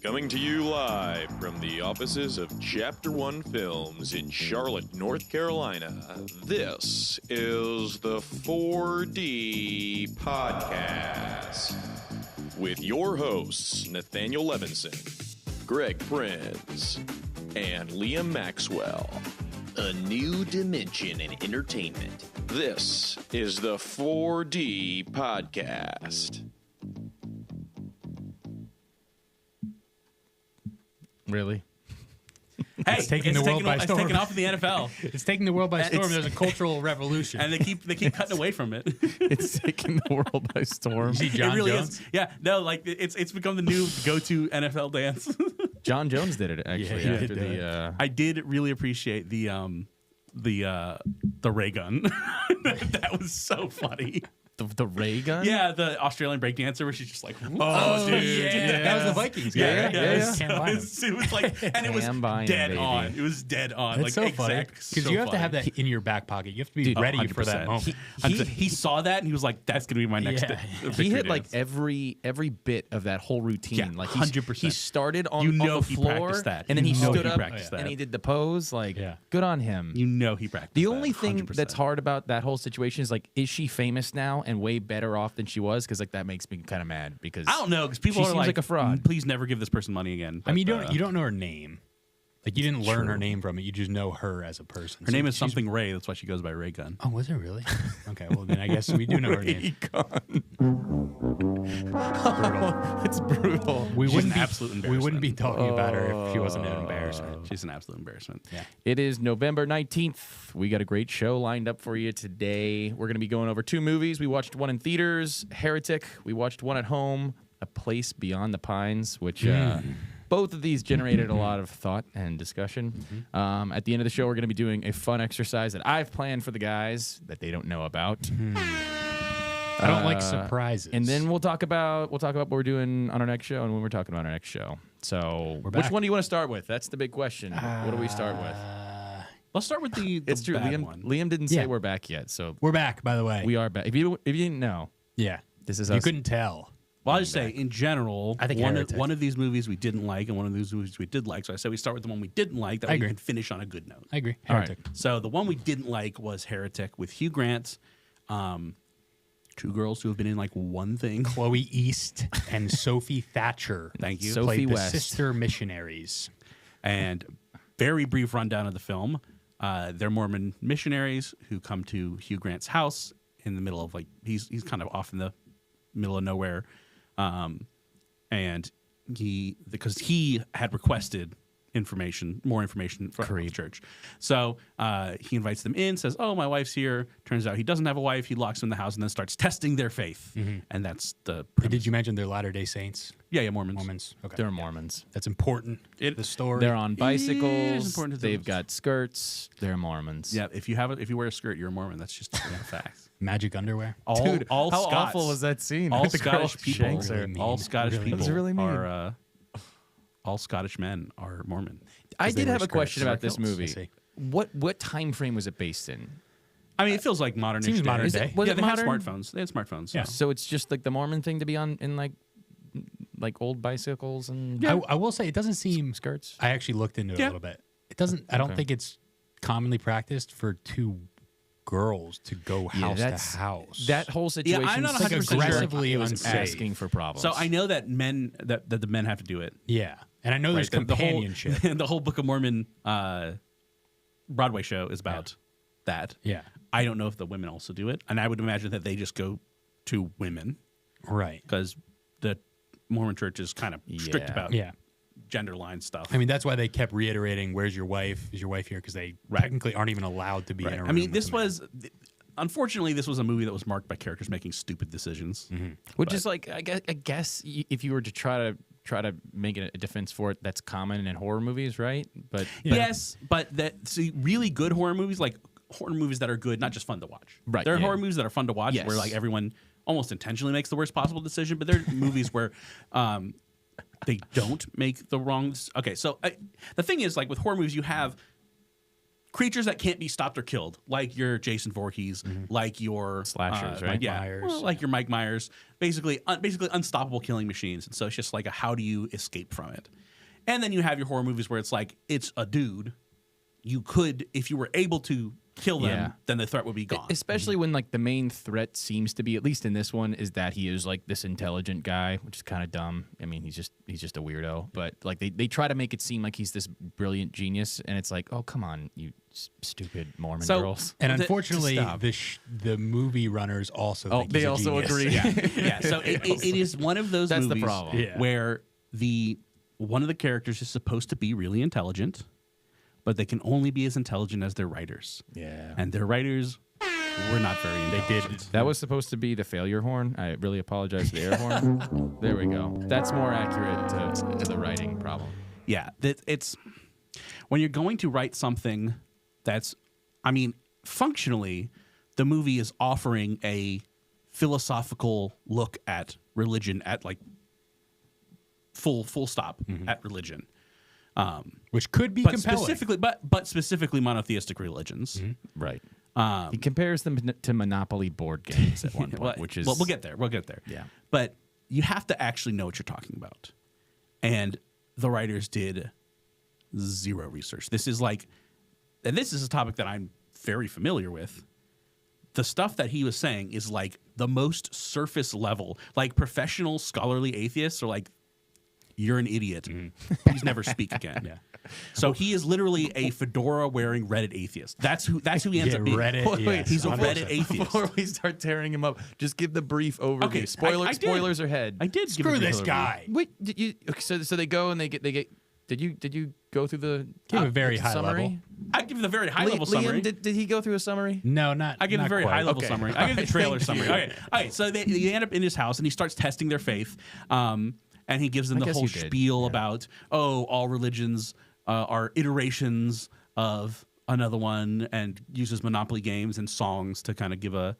Coming to you live from the offices of Chapter One Films in Charlotte, North Carolina, this is the 4D Podcast with your hosts, Nathanael Levinson, Greg Prinz, and Liam Maxwell. A new dimension in entertainment. This is the 4D Podcast. Really? Hey, it's taking the world by storm. It's taking off in the NFL. It's taking the world by storm. There's a cultural revolution, And they keep cutting away from it. It's taking the world by storm. You see John It really Jones? is. Yeah, no, like it's become the new go-to NFL dance. John Jones did it actually he after did do the. I did really appreciate the ray gun. That was so funny. The ray gun. Yeah, the Australian breakdancer where she's just like, Oh, dude. yeah. That was the Vikings guy. Yeah, right? yeah, yeah. So Can't buy him. it was like, and it was Can-buy-him, dead baby. on. It was dead on. That's like so funny exact. because So you have to funny. have that in your back pocket. You have to be Dude, ready for that 100%. moment. He saw that and he was like, "That's gonna be my next." Yeah. victory He hit like dance. every bit of that whole routine. Yeah, like 100%. He started on, You know on the he floor, practiced that. and then You he know stood he up practiced that. and he did the pose. Like, Yeah. good on him. You know he practiced. The that, only thing 100%. that's hard about that whole situation is like, is she famous now and way better off than she was? Because like that makes me kind of mad because I don't know because people she are seems like a fraud. Please never give this person money again. I mean, But, you don't know her name. Like you didn't learn her True. name from it. You just know her as a person. her So name is she's- something Ray. That's why she goes by Ray Gun. Oh, was it really? Okay, well then I guess we do know her name. It's brutal. We She's wouldn't an be absolute We wouldn't be embarrassment. talking about her if she wasn't an embarrassment. She's an absolute embarrassment. Yeah. It is November 19th. We got a great show lined up for you today. We're going to be going over two movies. We watched one in theaters, Heretic. We watched one at home, A Place Beyond the Pines, which both of these generated a lot of thought and discussion. At the end of the show, we're going to be doing a fun exercise that I've planned for the guys that they don't know about. I don't like surprises. And then we'll talk about what we're doing on our next show and when we're talking about our next show. So, We're which back. one do you want to start with? That's the big question. What do we start with? Let's start with the It's true. bad Liam, one. Liam didn't say Yeah. we're back yet, so we're back, by the way. we are back. If you didn't know, yeah. this is You us. couldn't tell. Well, I'll just say, in general, I think one Heretic. of these movies we didn't like and one of these movies we did like. So I said we start with the one we didn't like. That I way agree. we can finish on a good note. I agree. All right. Heretic. So the one we didn't like was Heretic with Hugh Grant. Two girls who have been in like one thing. Chloe East and Sophie Thatcher. Thank you. Sophie Played the West. sister missionaries. And very brief rundown of the film. They're Mormon missionaries who come to Hugh Grant's house in the middle of like he's kind of off in the middle of nowhere, and because he had requested more information from the church, so he invites them in, says, "Oh, my wife's here." Turns out he doesn't have a wife. He locks them in the house and then starts testing their faith, and that's the premise. Did you mention they're Latter-day Saints? Yeah, Mormons. Mormons. Okay. They're Mormons. That's important. It- The story. They're on It is bicycles. important to They've those. got skirts. They're Mormons. Yeah, if you wear a skirt, you're a Mormon. That's just a fact. Magic underwear. All Dude, all how Scots, awful was that scene? All The girl Scottish people, shanks her. Really mean. all Scottish Really people That's really mean. are all Scottish men are Mormon. I they did wear have a skirts. question about this Kilts, I movie. see. What time frame was it based in? I mean, it feels like modern. Seems modern Is day. it, was yeah, it they modern? had smartphones. They had smartphones. Yeah. So. So it's just like the Mormon thing to be on in like old bicycles and I will say it doesn't seem. skirts. I actually looked into it a Yeah. little bit. It doesn't. I don't Okay. think it's commonly practiced for two girls to go house to house. That whole situation. I'm not It's like 100% sure. aggressively it was unsafe. asking for problems. So I know that that the men have to do it. Yeah, and I know there's Right? The whole- companionship. The whole Book of Mormon Broadway show is about that. Yeah, I don't know if the women also do it, and I would imagine that they just go to women right. because the Mormon Church is kind of strict Yeah. about Yeah, gender line stuff. I mean that's why they kept reiterating, "Where's your wife? Is your wife here?" Because they technically aren't even allowed to be in a room. I mean, with this the men. was unfortunately this was a movie that was marked by characters making stupid decisions. which is like I guess if you were to try to make it a defense for it, that's common in horror movies, right? But Yes, but really good horror movies, like horror movies that are good, not just fun to watch. Right, There are yeah. horror movies that are fun to watch Yes. where like everyone almost intentionally makes the worst possible decision, but there are movies where they don't make the wrong. Okay, so the thing is, like with horror movies, you have creatures that can't be stopped or killed, like your Jason Voorhees, like your Slashers, right? Myers. Well, like your Mike Myers, basically unstoppable killing machines. And so it's just like how do you escape from it? And then you have your horror movies where it's like it's a dude. You could, if you were able to kill them, then the threat would be gone. Especially when like the main threat seems to be, at least in this one, is that he is like this intelligent guy, which is kind of dumb. I mean, he's just a weirdo. But like they try to make it seem like he's this brilliant genius, and it's like, oh come on, you stupid Mormon girls. And unfortunately, the movie runners also think they he's a also genius. agree. Yeah. So it is one of those That's the movies problem. where one of the characters is supposed to be really intelligent, but they can only be as intelligent as their writers. Yeah. And their writers were not very intelligent. That was supposed to be the failure horn. I really apologize for the air horn. There we go. That's more accurate to the writing problem. Yeah. It's when you're going to write something that's, I mean, functionally, the movie is offering a philosophical look at religion at like full stop at religion. Which could be but compelling. specifically monotheistic religions. Right. He compares them to Monopoly board games at one point, well, which is... Well, we'll get there. Yeah. But you have to actually know what you're talking about. And the writers did zero research. This is like... And this is a topic that I'm very familiar with. The stuff that he was saying is like the most surface level. Like professional scholarly atheists are like, you're an idiot. Please never speak again. Yeah. So he is literally a fedora wearing Reddit atheist. That's who he ends up being. Reddit, yes, He's a 100%. Reddit atheist. Before we start tearing him up, just give the brief overview. Okay, Spoilers ahead. I did. Screw give a this brief guy. Wait, did you? Okay, so they go and they get. Did you go through the? Give a very high summary? level. I give the very high level summary. Liam, did he go through a summary? No, not. I give not a very quite. high level Okay. summary. I give the trailer Thank summary. you. Okay. So they end up in his house and he starts testing their faith. And he gives them I the guess whole you did. spiel about, all religions are iterations of another one, and uses Monopoly games and songs to kind of give a.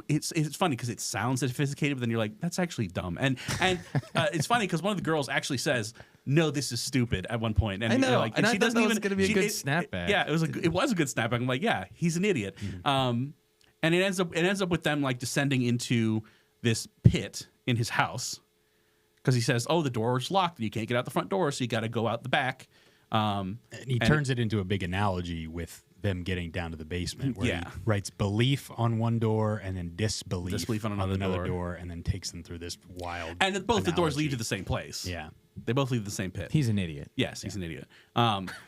It's funny because it sounds sophisticated, but then you're like, that's actually dumb. And it's funny because one of the girls actually says, "No, this is stupid." At one point, and I know, you're like, and I she thought doesn't that was even gonna be a good it- snapback. Yeah, it was a good snapback. I'm like, yeah, he's an idiot. And it ends up with them like descending into this pit in his house. Because he says, "Oh, the door's locked and you can't get out the front door, so you got to go out the back." And he turns it into a big analogy with them getting down to the basement, where he writes belief on one door and then disbelief on another door. and then takes them through this wild. And both the doors analogy. lead to the same place. Yeah. They both lead to the same pit. He's an idiot. Yes, he's an idiot.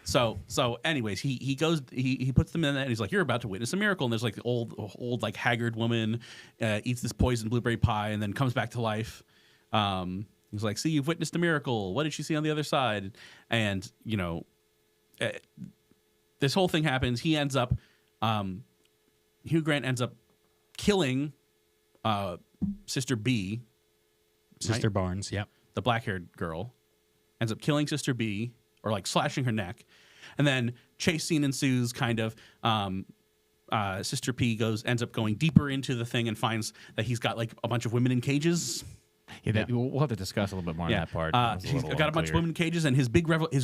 So anyways, he goes, he puts them in there and he's like, "You're about to witness a miracle." And there's like the old like haggard woman eats this poisoned blueberry pie and then comes back to life. He's like, "See, you've witnessed a miracle. What did she see on the other side?" And this whole thing happens. He ends up, Hugh Grant ends up killing Sister B, Sister Barnes, yep. the black-haired girl, ends up killing Sister B, or like slashing her neck, and then chase scene ensues. Kind of, Sister P ends up going deeper into the thing and finds that he's got like a bunch of women in cages. Yeah, we'll have to discuss a little bit more on that part. He's got a bunch of women in cages, and his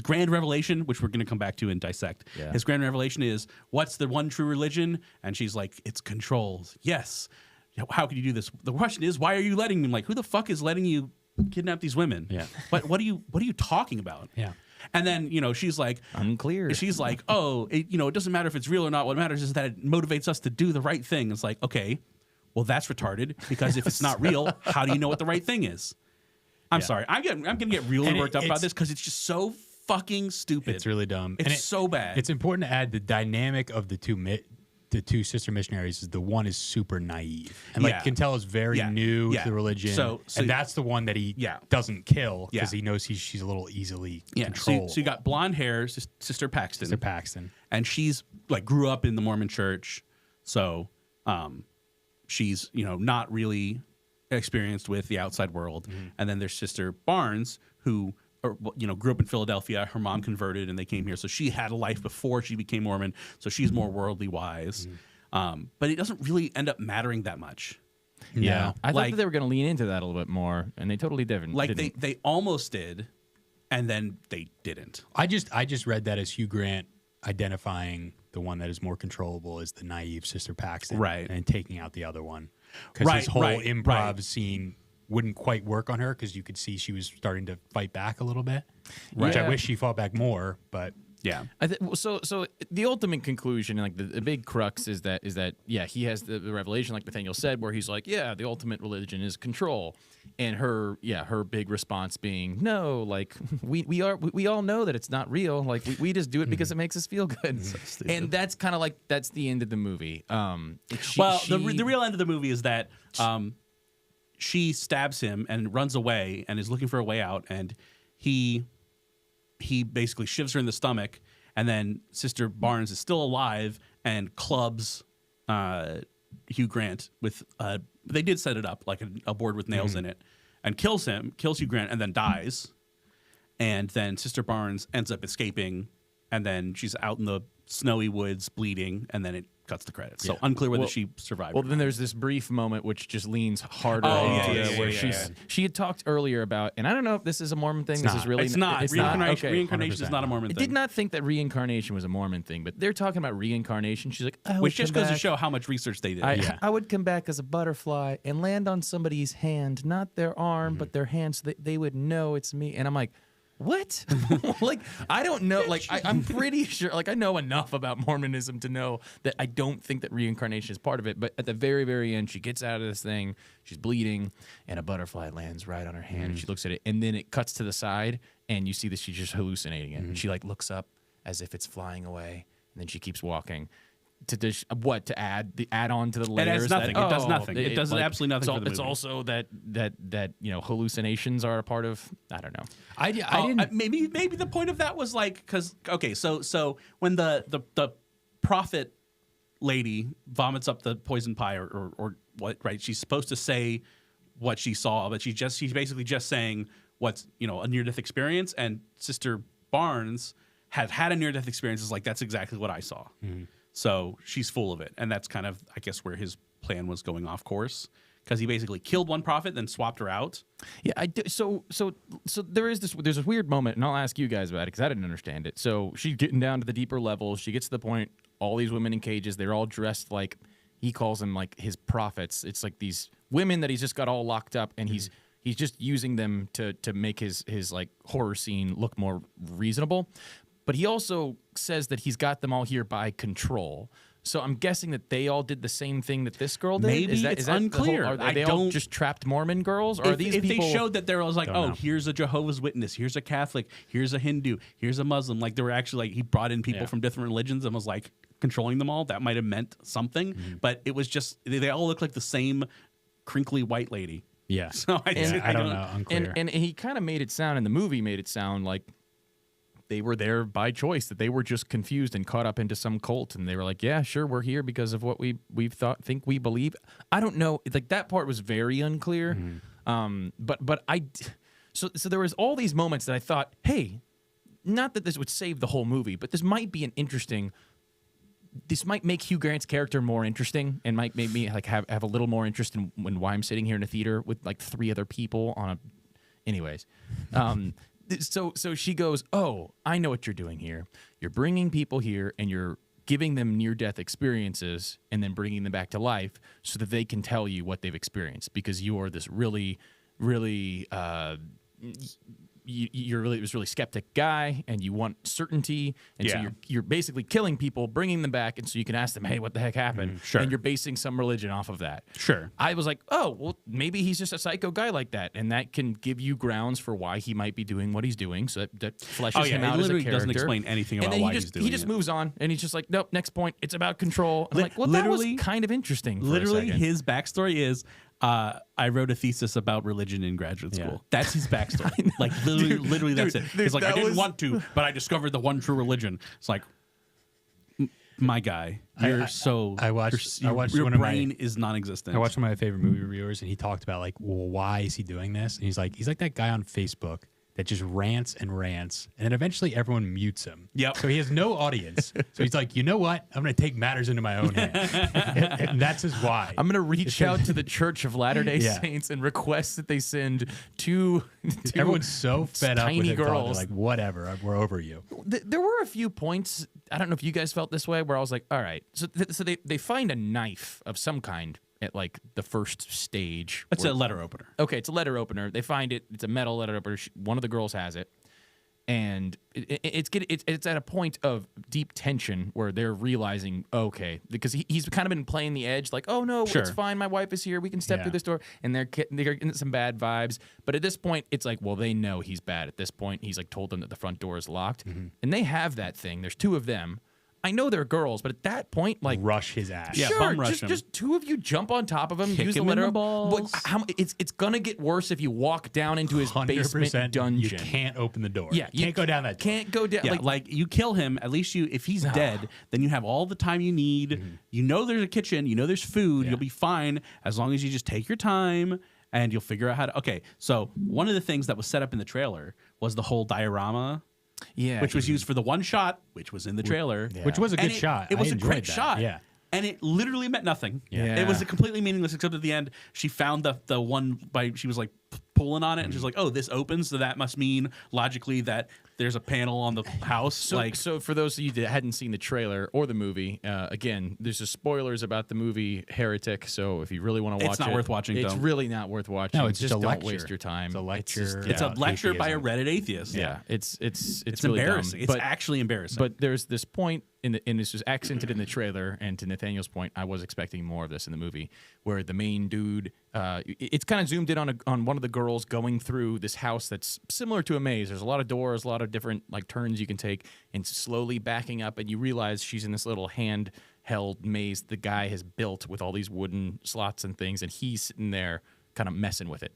grand revelation, which we're going to come back to and dissect. Yeah. His grand revelation is, what's the one true religion? And she's like, it's control. Yes. How can you do this? The question is, why are you letting me? I'm like, who the fuck is letting you kidnap these women? Yeah. What are you talking about? Yeah. And then, she's like, unclear. She's like, oh, it doesn't matter if it's real or not. What matters is that it motivates us to do the right thing. It's like, okay, well, that's retarded, because if it's not real, how do you know what the right thing is? I'm sorry. I'm going to get really worked up about this because it's just so fucking stupid. It's really dumb. It's so bad. It's important to add the dynamic of the two sister missionaries is the one is super naive and like Quintel is very new to the religion. So and that's the one that he doesn't kill because he knows she's a little easily controlled. So you got blonde hair, Sister Paxton. Sister Paxton. And she's like grew up in the Mormon church. So she's, not really experienced with the outside world. And then there's Sister Barnes, who grew up in Philadelphia. Her mom converted and they came here. So she had a life before she became Mormon. So she's more worldly wise. But it doesn't really end up mattering that much. Yeah. I thought that they were going to lean into that a little bit more, and they totally didn't. Like they almost did, and then they didn't. I just read that as Hugh Grant identifying the one that is more controllable as the naive Sister Paxton, right, and taking out the other one. Because his whole improv scene wouldn't quite work on her because you could see she was starting to fight back a little bit, which I wish she fought back more, but. Yeah. So the ultimate conclusion, like the big crux, is that he has the revelation, like Nathanael said, where he's like, the ultimate religion is control, and her big response being, no, like we all know that it's not real, like we just do it because it makes us feel good, and that's kind of like that's the end of the movie. The real end of the movie is that she stabs him and runs away and is looking for a way out, and he basically shivs her in the stomach, and then Sister Barnes is still alive and clubs Hugh Grant with they did set it up like a board with nails in it, and kills Hugh Grant, and then dies. And then Sister Barnes ends up escaping, and then she's out in the snowy woods bleeding, and then it cuts the credits. So unclear whether she survived. Well, then there's this brief moment which just leans harder where she had talked earlier about, and I don't know if this is a Mormon thing. It's not. Reincarnation is not a Mormon thing. I did not think that reincarnation was a Mormon thing, but they're talking about reincarnation. She's like, which just goes to show how much research they did. I would come back as a butterfly and land on somebody's hand, not their arm, but their hand, so they would know it's me. And I'm like, what? Like, I don't know. Like, I'm pretty sure, like, I know enough about Mormonism to know that I don't think that reincarnation is part of it. But at the very, very end, she gets out of this thing, she's bleeding, and a butterfly lands right on her hand, and she looks at it, and then it cuts to the side, and you see that she's just hallucinating it. And she, like, looks up as if it's flying away, and then she keeps walking. To add on to the layers. It does nothing. It does nothing. It does absolutely nothing for the movie. It's also that hallucinations are a part of. I don't know. I didn't. Maybe the point of that was like because so when the prophet lady vomits up the poison pie or what, right? She's supposed to say what she saw, but she's basically just saying what's a near death experience. And Sister Barnes had a near death experience. Is like that's exactly what I saw. So she's full of it, and that's kind of, I guess, where his plan was going off course, because he basically killed one prophet, then swapped her out. Yeah, I do. So there's this weird moment, and I'll ask you guys about it because I didn't understand it. So she's getting down to the deeper levels. She gets to the point. All these women in cages. They're all dressed like he calls them like his prophets. It's like these women that he's just got all locked up, and he's just using them to make his like horror scene look more reasonable. But he also says that he's got them all here by control. So I'm guessing that they all did the same thing that this girl did. Maybe it's unclear. Are they all just trapped Mormon girls? Or are these people? If they showed that there was like, here's a Jehovah's Witness, here's a Catholic, here's a Hindu, here's a Muslim. Like they were actually like he brought in people from different religions and was like controlling them all. That might have meant something. But it was just they all look like the same crinkly white lady. Yeah. So I don't know. Unclear. And he kind of made it sound in the movie like they were there by choice, that they were just confused and caught up into some cult, and they were like, yeah, sure, we're here because of what we think we believe. I don't know, like that part was very unclear. But so there was all these moments that I thought, hey, not that this would save the whole movie, but this might be this might make Hugh Grant's character more interesting, and might make me like have a little more interest in why I'm sitting here in a theater with like 3 other people on a. Anyways, So she goes, oh, I know what you're doing here. You're bringing people here and you're giving them near-death experiences and then bringing them back to life so that they can tell you what they've experienced, because you are this really, really you're this really skeptic guy, and you want certainty, and so you're basically killing people, bringing them back, and so you can ask them, hey, what the heck happened? Sure. And you're basing some religion off of that. Sure. I was like, oh, well, maybe he's just a psycho guy like that, and that can give you grounds for why he might be doing what he's doing, so that fleshes him out as a character. Doesn't explain anything about why he's doing it. He just moves on, and he's just like, nope, next point, it's about control. And I'm like, well, that was kind of interesting for a second. His backstory is, I wrote a thesis about religion in graduate school. That's his backstory. Like literally that's it. He's like, I didn't want to, but I discovered the one true religion. It's like, my guy, your brain is non-existent. I watched one of my favorite movie reviewers, and he talked about like, well, why is he doing this? And he's like that guy on Facebook that just rants and rants, and then eventually everyone mutes him. Yep. So he has no audience. So he's like, you know what? I'm going to take matters into my own hands. And that's his why. I'm going to reach out to the Church of Latter-day Saints and request that they send two Everyone's so fed up with tiny him girls. like, whatever, we're over you. There were a few points, I don't know if you guys felt this way, where I was like, all right. So they find a knife of some kind at like the first stage. It's a letter opener. Okay, it's a letter opener. They find it. It's a metal letter opener. One of the girls has it, and it's at a point of deep tension where they're realizing, okay, because he's kind of been playing the edge, like, oh no, it's fine. My wife is here. We can step through this door, and they're getting some bad vibes. But at this point, it's like, well, they know he's bad. At this point, he's like told them that the front door is locked, and they have that thing. There's two of them. I know they're girls, but at that point, like, rush his ass. Yeah, sure, bum rush him. just two of you jump on top of him, use the him in letter the balls. It's gonna get worse if you walk down into his 100%, basement dungeon. You can't open the door. Yeah, you can't go down that door. Can't go down. Yeah, like you kill him. At least if he's dead, then you have all the time you need. You know there's a kitchen. You know there's food. You'll be fine as long as you just take your time and you'll figure out how to. Okay, so one of the things that was set up in the trailer was the whole diorama. Yeah, which was used for the one shot, which was in the trailer, which was a good shot. It was a great that. shot. Yeah. And it literally meant nothing. Yeah. It was completely meaningless, except at the end, she found the one she was like pulling on it, and she's like, "Oh, this opens, so that must mean logically that there's a panel on the house." So for those of you that hadn't seen the trailer or the movie, again, there's just spoilers about the movie Heretic. So if you really want to watch it, it's not worth watching. It's really not worth watching. No, it's just a don't lecture. waste your time. It's a lecture. It's a lecture by a atheism. Reddit atheist. Yeah, it's really embarrassing. Dumb. It's actually embarrassing. But there's this point, and this was accented in the trailer, and to Nathaniel's point, I was expecting more of this in the movie, where the main dude, it's kind of zoomed in on one of the girls going through this house that's similar to a maze. There's a lot of doors, a lot of different like turns you can take, and slowly backing up, and you realize she's in this little handheld maze the guy has built with all these wooden slots and things, and he's sitting there kind of messing with it.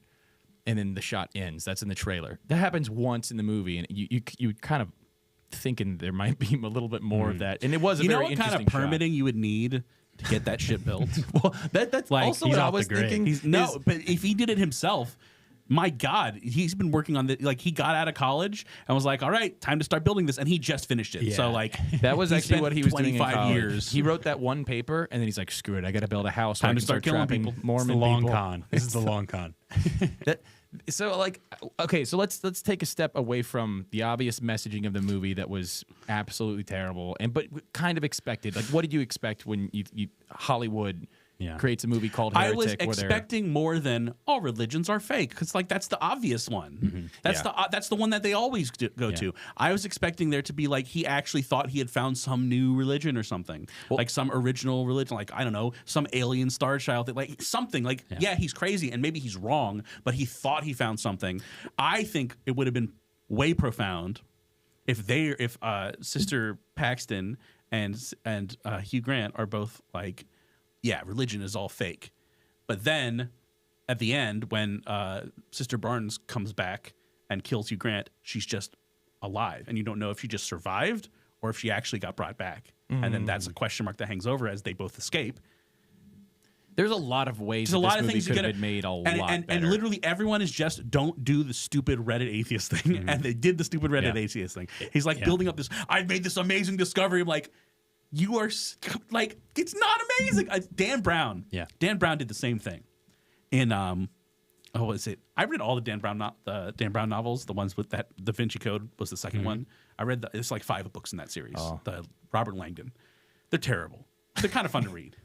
And then the shot ends. That's in the trailer. That happens once in the the movie, and you kind of thinking there might be a little bit more of that. And it was a very interesting what kind of permitting shot. you would need to get that shit built? Well, that's like, also he's what I off was the grid. thinking. But if he did it himself, my God, he's been working on this. Like, he got out of college and was like, all right, time to start building this. And he just finished it. Yeah. So, like, that was actually what he was doing in 25 college. years. He wrote that one paper, and then he's like, screw it, I got to build a house. Time so I to can start killing trapping people. Mormon It's the long people. con. This is the long con. So like, okay, so let's take a step away from the obvious messaging of the movie that was absolutely terrible, but kind of expected. Like, what did you expect when you Hollywood creates a movie called Heretic? I was expecting more than all religions are fake, because like that's the obvious one. That's the one that they always go to. I was expecting there to be like he actually thought he had found some new religion or something, like some original religion, like I don't know, some alien star child thing, like something. Like he's crazy and maybe he's wrong, but he thought he found something. I think it would have been way profound if Sister Paxton and Hugh Grant are both like, yeah, religion is all fake. But then at the end, when Sister Barnes comes back and kills Hugh Grant, she's just alive. And you don't know if she just survived or if she actually got brought back. And then that's a question mark that hangs over as they both escape. There's a lot of ways There's that a lot this of movie things you could could have been made a lot better. And literally everyone is just, don't do the stupid Reddit atheist thing. And they did the stupid Reddit atheist thing. He's like building up this, I've made this amazing discovery. I'm like, you are like, it's not amazing. Dan Brown. Yeah. Dan Brown did the same thing. In what is it? I read all the Dan Brown novels. The ones with that Da Vinci Code was the second one. I read it's like 5 books in that series. The Robert Langdon. They're terrible. They're kind of fun to read.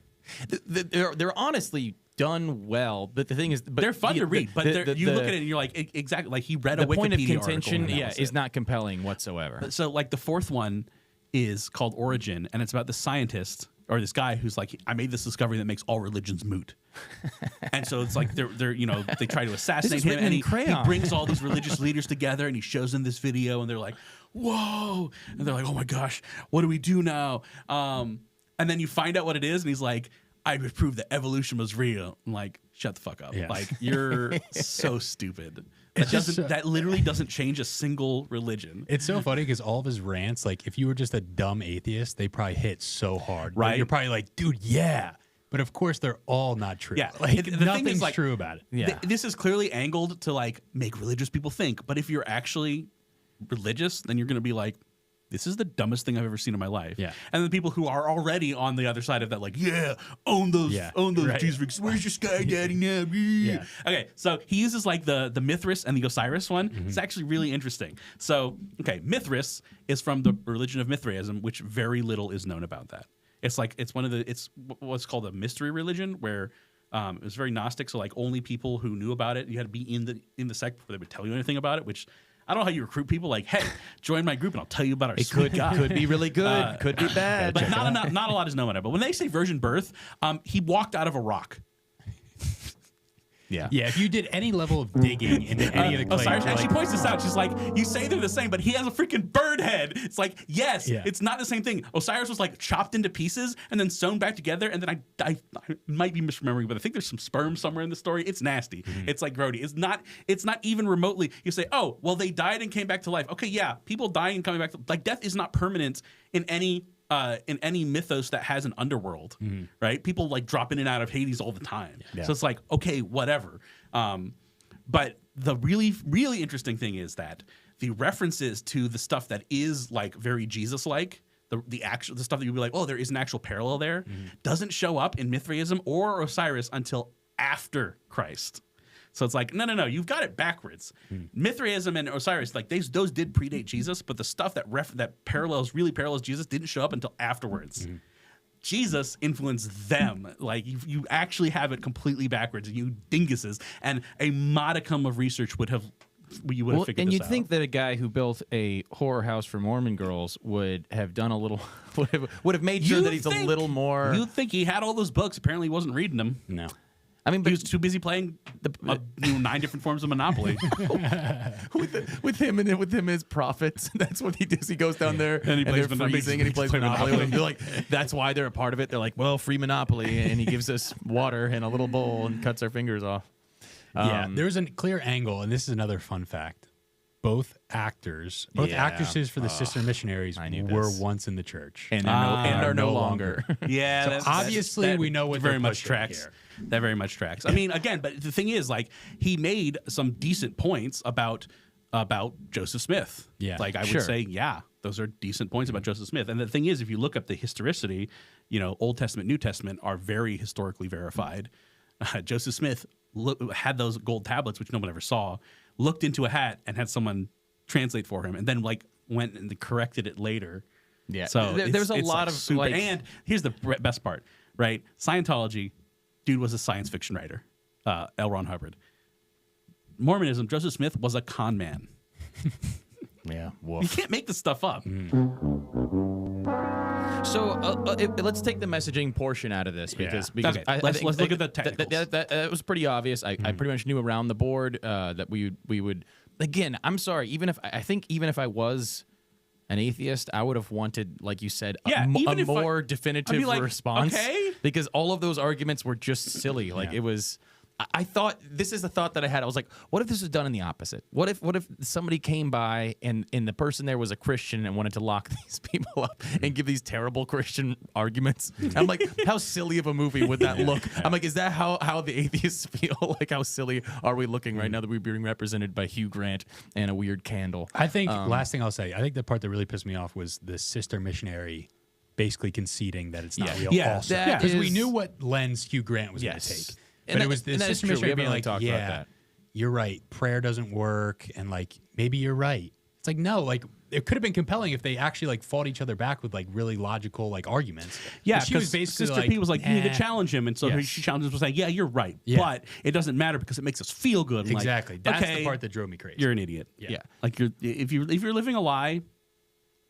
They're honestly done well, but the thing is, they're fun to read. But you look at it and you're like, exactly, like he read a Wikipedia the point of contention, article is not compelling whatsoever. So like the fourth one is called Origin, and it's about the scientist or this guy who's like, I made this discovery that makes all religions moot. And so it's like they're they try to assassinate him, and he brings all these religious leaders together, and he shows them this video, and they're like, whoa, and they're like, oh my gosh, what do we do now? And then you find out what it is, and he's like, I would prove that evolution was real. I'm like, shut the fuck up. Yeah. Like, you're so stupid. That literally doesn't change a single religion. It's so funny because all of his rants, like if you were just a dumb atheist, they probably hit so hard. Right. Like, you're probably like, dude, yeah. but of course they're all not true. Yeah, like the nothing's thing is, like, true about it. Yeah. This is clearly angled to like make religious people think. But if you're actually religious, then you're going to be like, this is the dumbest thing I've ever seen in my life. Yeah. And then people who are already on the other side of that, like, own those right. cheeseburgers. Where's your sky daddy now? Yeah. Okay, so he uses like the Mithras and the Osiris one. It's actually really interesting. So, okay, Mithras is from the religion of Mithraism, which very little is known about that. It's what's called a mystery religion, where it was very Gnostic. So like only people who knew about it, you had to be in the sect before they would tell you anything about it, which I don't know how you recruit people. Like, hey, join my group and I'll tell you about our sweet God. Could be really good. Could be bad. But not a lot is known about it. But when they say virgin birth, he walked out of a rock. Yeah. Yeah, if you did any level of digging into any of the claims, Osiris actually points this out. She's like, you say they're the same, but he has a freaking bird head. It's like, yes, it's not the same thing. Osiris was like chopped into pieces and then sewn back together. And then I might be misremembering, but I think there's some sperm somewhere in the story. It's nasty. It's like grody. It's not even remotely. You say, oh, well, they died and came back to life. Okay, yeah, people dying and coming back to like death is not permanent in any mythos that has an underworld, right? People like drop in and out of Hades all the time. So it's like, okay, whatever. But the really, really interesting thing is that the references to the stuff that is like very Jesus-like, the stuff that you'd be like, oh, there is an actual parallel there, doesn't show up in Mithraism or Osiris until after Christ. So it's like, no, you've got it backwards. Mithraism and Osiris, like those did predate Jesus, but the stuff that really parallels Jesus didn't show up until afterwards. Jesus influenced them. Like you actually have it completely backwards, you dinguses. And a modicum of research you would have figured this out. And you'd think that a guy who built a horror house for Mormon girls would have done a little, would have made sure that he's a little more. You'd think he had all those books. Apparently, he wasn't reading them. No. I mean, but he was too busy playing 9 different forms of Monopoly. with him and his prophets. That's what he does. He goes down there and he plays they're freezing and he plays Monopoly. And they're like, that's why they're a part of it. They're like, well, free Monopoly, and he gives us water in a little bowl and cuts our fingers off. There's a clear angle, and this is another fun fact. Both actresses for the Sister Missionaries were once in the church and are no longer. Yeah, so obviously we know what very much tracks. Here. That very much tracks. I mean, again, but the thing is, like, he made some decent points about Joseph Smith. Yeah, like I would say, those are decent points about Joseph Smith. And the thing is, if you look up the historicity, Old Testament, New Testament are very historically verified. Joseph Smith had those gold tablets, which no one ever saw. Looked into a hat and had someone translate for him, and then like went and corrected it later. Yeah, so there's a lot of super, and here's the best part, right? Scientology, dude was a science fiction writer, L. Ron Hubbard. Mormonism, Joseph Smith was a con man. Yeah, you can't make this stuff up. So let's take the messaging portion out of this because okay. Let's look at the technicals. That was pretty obvious. I pretty much knew around the board that we would. Again, I'm sorry. Even if I was an atheist, I would have wanted, like you said, a more definitive response. Okay. Because all of those arguments were just silly. Like it was. I thought, this is the thought that I had. I was like, what if this was done in the opposite? What if somebody came by and the person there was a Christian and wanted to lock these people up and give these terrible Christian arguments? I'm like, how silly of a movie would that look? I'm like, is that how the atheists feel? Like, how silly are we looking right now that we're being represented by Hugh Grant and a weird candle? I think, last thing I'll say, I think the part that really pissed me off was the sister missionary basically conceding that it's not real. Because we knew what lens Hugh Grant was going to take. But it was the sister missionary being like, you're right. Prayer doesn't work. And like, maybe you're right. It's like, no, like it could have been compelling if they actually like fought each other back with like really logical like arguments. Yeah. She was basically Sister P was like, you need to challenge him. And so she challenged him was like, yeah, you're right. Yeah. But it doesn't matter because it makes us feel good. Exactly. Like, that's the part that drove me crazy. You're an idiot. Yeah. Like if you're living a lie,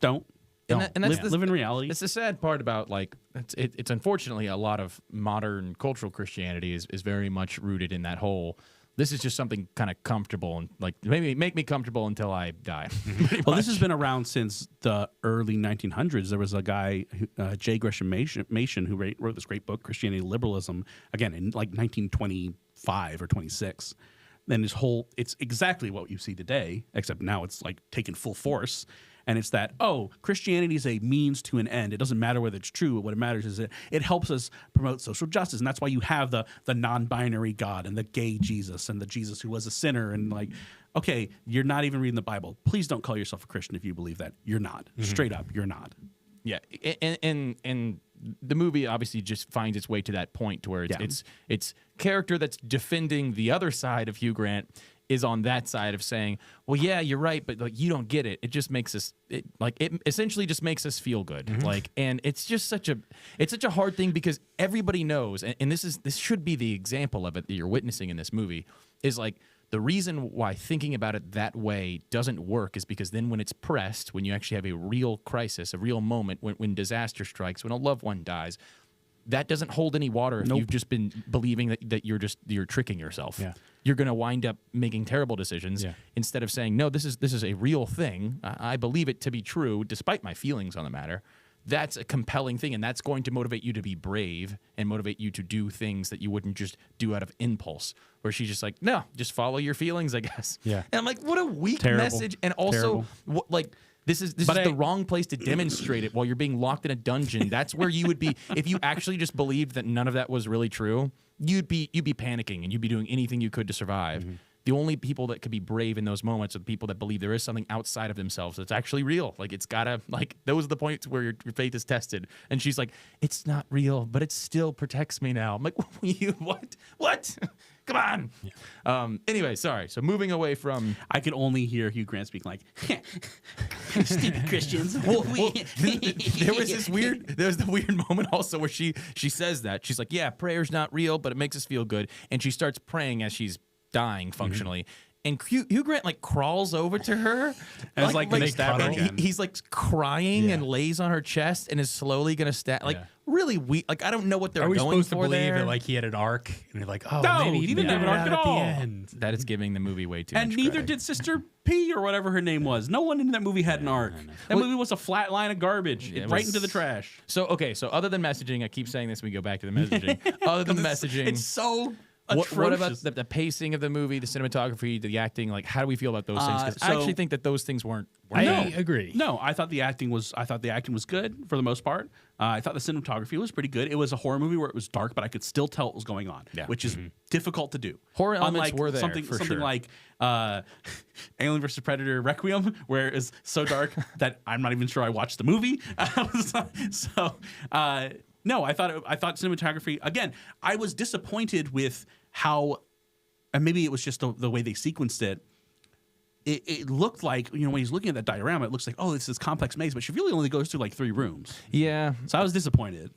don't. And that's live in reality. It's the sad part about like it's unfortunately a lot of modern cultural Christianity is very much rooted in that whole. This is just something kind of comfortable and like maybe make me comfortable until I die. Well, this has been around since the early 1900s. There was a guy, J. Gresham Machen, who wrote this great book, Christianity and Liberalism, again in like 1925 or 26. Then it's exactly what you see today, except now it's like taken full force. And it's that, Christianity is a means to an end. It doesn't matter whether it's true. What it matters is it helps us promote social justice. And that's why you have the non-binary God and the gay Jesus and the Jesus who was a sinner. And like, okay, you're not even reading the Bible. Please don't call yourself a Christian if you believe that. You're not. Straight up, you're not. Yeah, and the movie obviously just finds its way to that point to where it's character that's defending the other side of Hugh Grant is on that side of saying, well, yeah, you're right, but like you don't get it. It just makes us it essentially just makes us feel good. Like, and it's just such a hard thing because everybody knows, and this should be the example of it that you're witnessing in this movie, is like the reason why thinking about it that way doesn't work is because then when it's pressed, when you actually have a real crisis, a real moment, when disaster strikes, when a loved one dies, that doesn't hold any water if you've just been believing that you're tricking yourself. Yeah. You're going to wind up making terrible decisions instead of saying, no, this is a real thing. I believe it to be true despite my feelings on the matter. That's a compelling thing, and that's going to motivate you to be brave and motivate you to do things that you wouldn't just do out of impulse. Where she's just like, no, just follow your feelings, I guess. Yeah. And I'm like, what a weak message. And also, this is the wrong place to demonstrate it while you're being locked in a dungeon. That's where you would be if you actually just believed that none of that was really true. You'd be panicking and you'd be doing anything you could to survive. The only people that could be brave in those moments are the people that believe there is something outside of themselves that's actually real. Like, it's gotta, like, those are the points where your faith is tested. And she's like, it's not real, but it still protects me now. I'm like, what? Come on. Yeah. Anyway, sorry. So moving away from, I could only hear Hugh Grant speak like, stupid Christians. There was the weird moment also where she says that. She's like, yeah, prayer's not real, but it makes us feel good. And she starts praying as she's dying functionally. And Hugh Grant like crawls over to her, and he's like crying and lays on her chest and is slowly gonna stab. Like really weak. Like I don't know what they're going for there. Are we supposed to believe that like he had an arc? And you're like, oh, no, maybe he didn't have an arc at all. That is giving the movie way too much credit. And neither credit. did Sister P or whatever her name was. No one in that movie had an arc. That movie was a flat line of garbage, right into the trash. So other than messaging, I keep saying this. We go back to the messaging. Other than messaging, it's so. What about the pacing of the movie, the cinematography, the acting? Like, how do we feel about those things? Because I actually think that those things weren't. I agree. No, I thought the acting was good for the most part. I thought the cinematography was pretty good. It was a horror movie where it was dark, but I could still tell what was going on, which is difficult to do. Horror elements were there, something like Alien vs. Predator Requiem, where it's so dark that I'm not even sure I watched the movie. No, I thought cinematography, again, I was disappointed with how, and maybe it was just the way they sequenced it. It looked like, when he's looking at that diorama, it looks like, this is complex maze, but she really only goes through like 3 rooms. Yeah. So I was disappointed.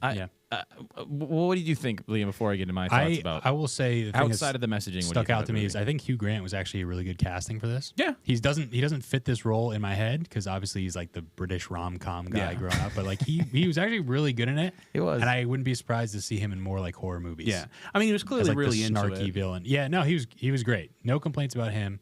What did you think, Liam, before I get into my thoughts about I will say the thing outside of the messaging stuck out to me is I think Hugh Grant was actually a really good casting for this. Yeah. He doesn't fit this role in my head because obviously he's like the British rom-com guy growing up, but like he was actually really good in it. He was. And I wouldn't be surprised to see him in more like horror movies. Yeah. I mean, he was clearly like really the into snarky it. villain. Yeah, no, he was great. No complaints about him.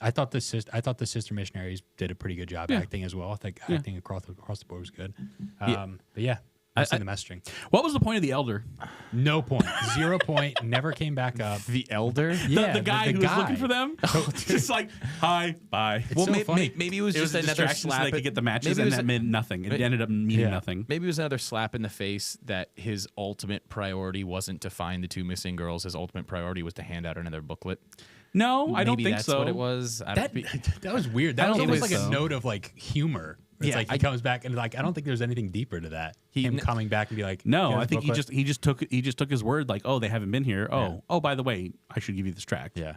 I thought the sister missionaries did a pretty good job acting as well. I think acting across the board was good. But yeah, I've seen the messaging. What was the point of the elder? No point. 0 point. Never came back up. The elder? Yeah, the guy who was looking for them? Just like, hi, bye. Well, maybe it was just another slap. So they could get the matches, and that meant nothing. It ended up meaning nothing. Maybe it was another slap in the face that his ultimate priority wasn't to find the 2 missing girls. His ultimate priority was to hand out another booklet. No, I don't think that's so. What it was. That was weird. That was almost like a note of like humor. It's like he comes back and like I don't think there's anything deeper to that. Him coming back and be like, no, I think he just took his word like, oh, they haven't been here. Oh, by the way, I should give you this tract. Yeah.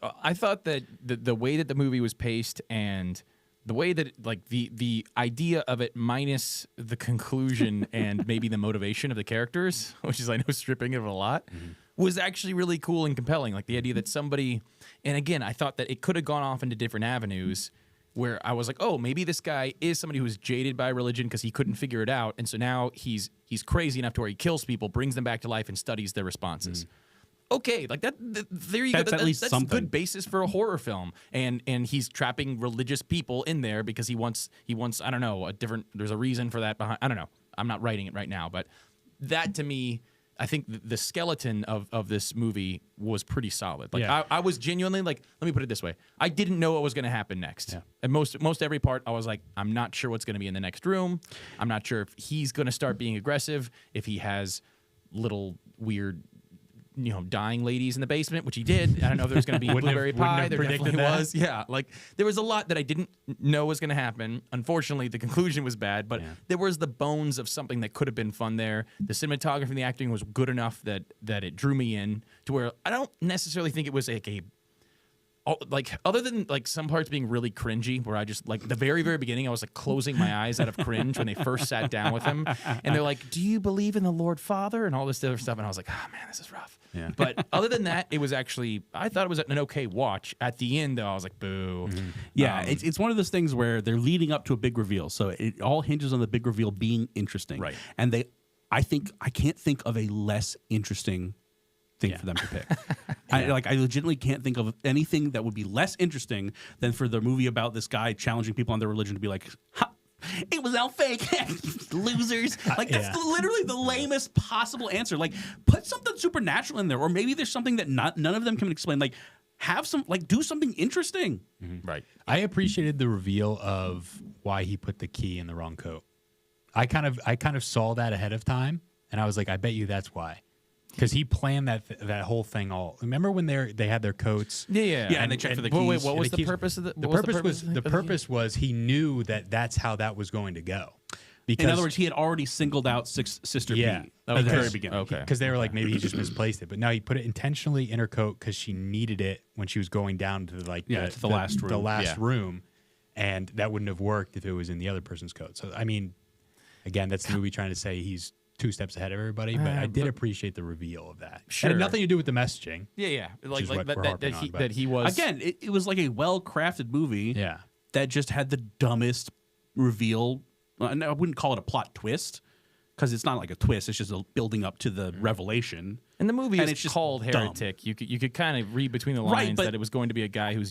I thought that the way that the movie was paced and the way that like the idea of it minus the conclusion and maybe the motivation of the characters, which is I know stripping it of a lot. Was actually really cool and compelling. Like the idea that somebody, and again, I thought that it could have gone off into different avenues where I was like, oh, maybe this guy is somebody who's jaded by religion because he couldn't figure it out. And so now he's crazy enough to where he kills people, brings them back to life, and studies their responses. Okay, like that. There you go. At least that's something. a good basis for a horror film. And he's trapping religious people in there because he wants I don't know, there's a reason for that behind. I don't know. I'm not writing it right now, but that to me I think the skeleton of this movie was pretty solid. Like Yeah. I was genuinely like, let me put it this way. I didn't know what was going to happen next. Yeah. And most every part, I was like, I'm not sure what's going to be in the next room. I'm not sure if he's going to start being aggressive, if he has little weird, dying ladies in the basement, which he did. I don't know if there's going to be blueberry pie. There definitely was. Yeah, like there was a lot that I didn't know was going to happen. Unfortunately, the conclusion was bad, but there was the bones of something that could have been fun there. The cinematography and the acting was good enough that it drew me in to where I don't necessarily think it was like other than like some parts being really cringy, where I just like the very beginning, I was like closing my eyes out of cringe when they first sat down with him, and they're like, "Do you believe in the Lord Father?" and all this other stuff, and I was like, "Oh man, this is rough." Yeah. But other than that, it was actually I thought it was an okay watch. At the end, though, I was like, "Boo." Mm-hmm. Yeah, it's one of those things where they're leading up to a big reveal, so it all hinges on the big reveal being interesting, right? And I can't think of a less interesting thing for them to pick. I legitimately can't think of anything that would be less interesting than for the movie about this guy challenging people on their religion to be like, ha, it was all fake, losers. Like that's literally the lamest possible answer. Like put something supernatural in there, or maybe there's something that none of them can explain. Like have some, like do something interesting. Mm-hmm. Right. I appreciated the reveal of why he put the key in the wrong coat. I kind of saw that ahead of time, and I was like, I bet you that's why. Because he planned that whole thing all. Remember when they had their coats? Yeah, and they checked for the keys. Wait, what was the purpose of the? The purpose was he knew that's how that was going to go. Because, in other words, he had already singled out Sister P at the very beginning. Okay, because they were like maybe he just misplaced it, but no, he put it intentionally in her coat because she needed it when she was going down to the last room. The last room, and that wouldn't have worked if it was in the other person's coat. So I mean, again, that's the movie trying to say he's 2 steps ahead of everybody, but I did appreciate the reveal of that. Sure. It had nothing to do with the messaging. Yeah. Like that he was again. It was like a well-crafted movie. Yeah. That just had the dumbest reveal. And I wouldn't call it a plot twist because it's not like a twist. It's just a building up to the revelation. And the movie is it's just called Heretic. You could kind of read between the lines that it was going to be a guy who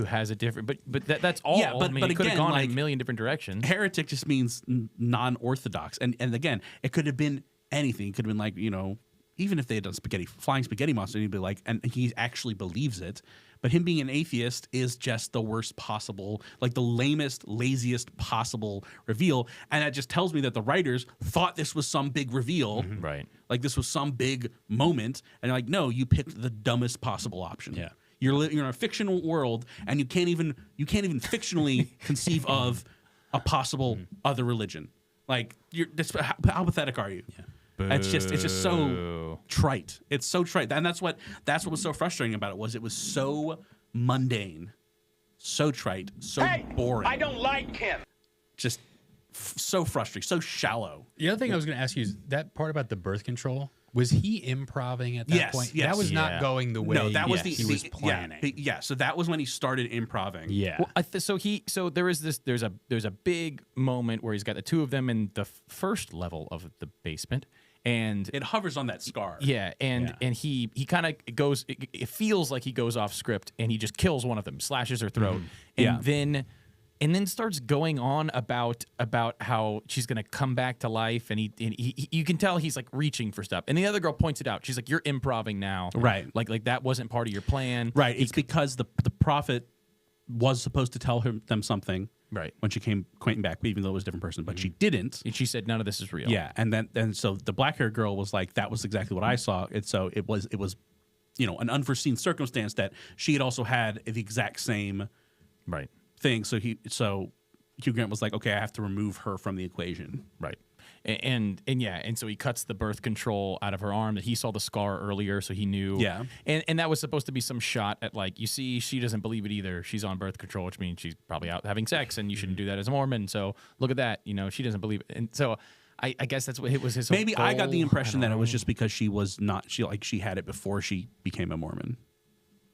has a different, but that's all. Yeah, but I mean, it could have again, gone like, in a million different directions. Heretic just means non-orthodox, and again, it could have been anything. It could have been like even if they had done flying spaghetti monster, he'd be like, and he actually believes it. But him being an atheist is just the worst possible, like the lamest, laziest possible reveal, and that just tells me that the writers thought this was some big reveal, right? Like this was some big moment, and they're like, no, you picked the dumbest possible option. Yeah. You're in a fictional world, and you can't even fictionally conceive of a possible other religion. Like, how pathetic are you? Yeah. It's just so trite. It's so trite, and that's what was so frustrating about it. It was so mundane, so trite, so boring. I don't like him. Just so frustrating, so shallow. The other thing I was going to ask you is that part about the birth control. Was he improvising at that point? Yes. That was not going the way he was planning. Yeah, so that was when he started improvising. Yeah. Well, so there is this. There's a big moment where he's got the two of them in the first level of the basement, and it hovers on that scar. Yeah, and he kind of goes. It feels like he goes off script, and he just kills one of them, slashes her throat, and then starts going on about how she's gonna come back to life, and he you can tell he's like reaching for stuff. And the other girl points it out. She's like, "You're improving now, right? Like that wasn't part of your plan, right? It's because the prophet was supposed to tell them something, right? When she came back, even though it was a different person, but she didn't. And she said, "None of this is real." Yeah, and so the black-haired girl was like, "That was exactly what I saw." And so it was an unforeseen circumstance that she had also had the exact same thing. So Hugh Grant was like, okay, I have to remove her from the equation. Right. And so he cuts the birth control out of her arm that he saw the scar earlier, so he knew. Yeah. And that was supposed to be some shot at like, you see, she doesn't believe it either. She's on birth control, which means she's probably out having sex, and you shouldn't do that as a Mormon. So look at that. She doesn't believe it. And so I guess that's what it was his. Maybe goal. I got the impression that it was just because she was not. She had it before she became a Mormon.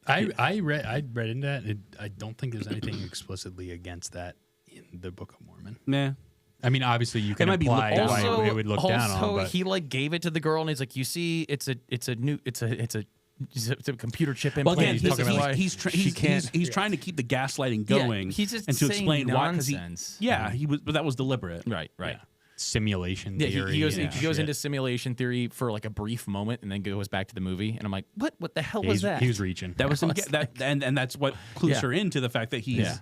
I read into that. I don't think there's anything explicitly against that in the Book of Mormon. Nah. I mean, obviously you can imply why it would look down on. But he like gave it to the girl, and he's like, "You see, it's a computer chip implant." Well, again, he's trying to keep the gaslighting going. He's just and to explain why. Nonsense. But that was deliberate. Right. Yeah. simulation theory. He goes into simulation theory for like a brief moment and then goes back to the movie. And I'm like, what the hell was that? He was reaching. That was and that's what clues her into the fact that he's